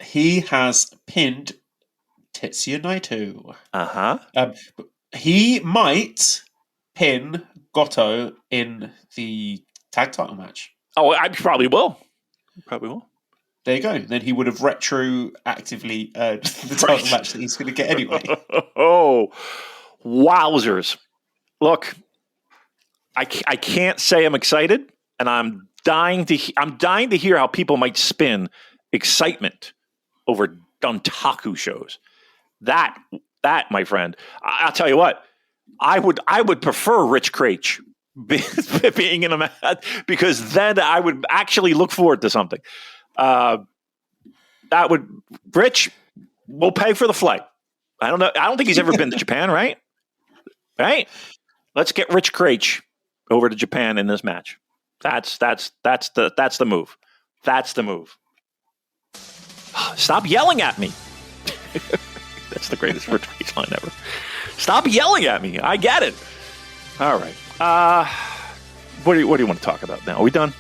He has pinned Tetsuya Naito. Uh-huh. He might pin Goto in the tag title match. Oh, I probably will. There you go. Then he would have retroactively the title match that he's going to get anyway. Oh, wowzers. Look, I can't say I'm excited, and I'm dying to hear how people might spin excitement over Dontaku shows. That, my friend, I'll tell you what, I would prefer Rich Craich being in a match, because then I would actually look forward to something. Rich will pay for the flight. I don't know. I don't think he's ever been to Japan, right? Right? Let's get Rich Craich over to Japan in this match. That's the move. That's the move. Stop yelling at me. That's the greatest Rich Craich line ever. Stop yelling at me. I get it. All right. What do you want to talk about now? Are we done?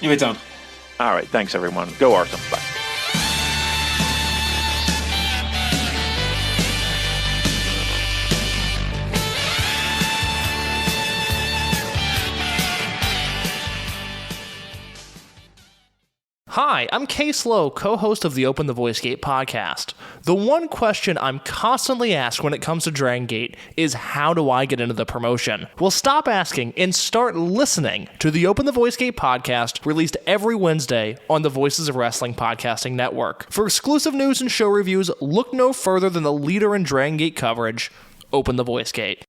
Yeah, we're done. All right. Thanks, everyone. Go Arsenal. Bye. Hi, I'm Case Lowe, co-host of the Open the Voice Gate podcast. The one question I'm constantly asked when it comes to Dragon Gate is, how do I get into the promotion? Well, stop asking and start listening to the Open the Voice Gate podcast, released every Wednesday on the Voices of Wrestling podcasting network. For exclusive news and show reviews, look no further than the leader in Dragon Gate coverage, Open the Voice Gate.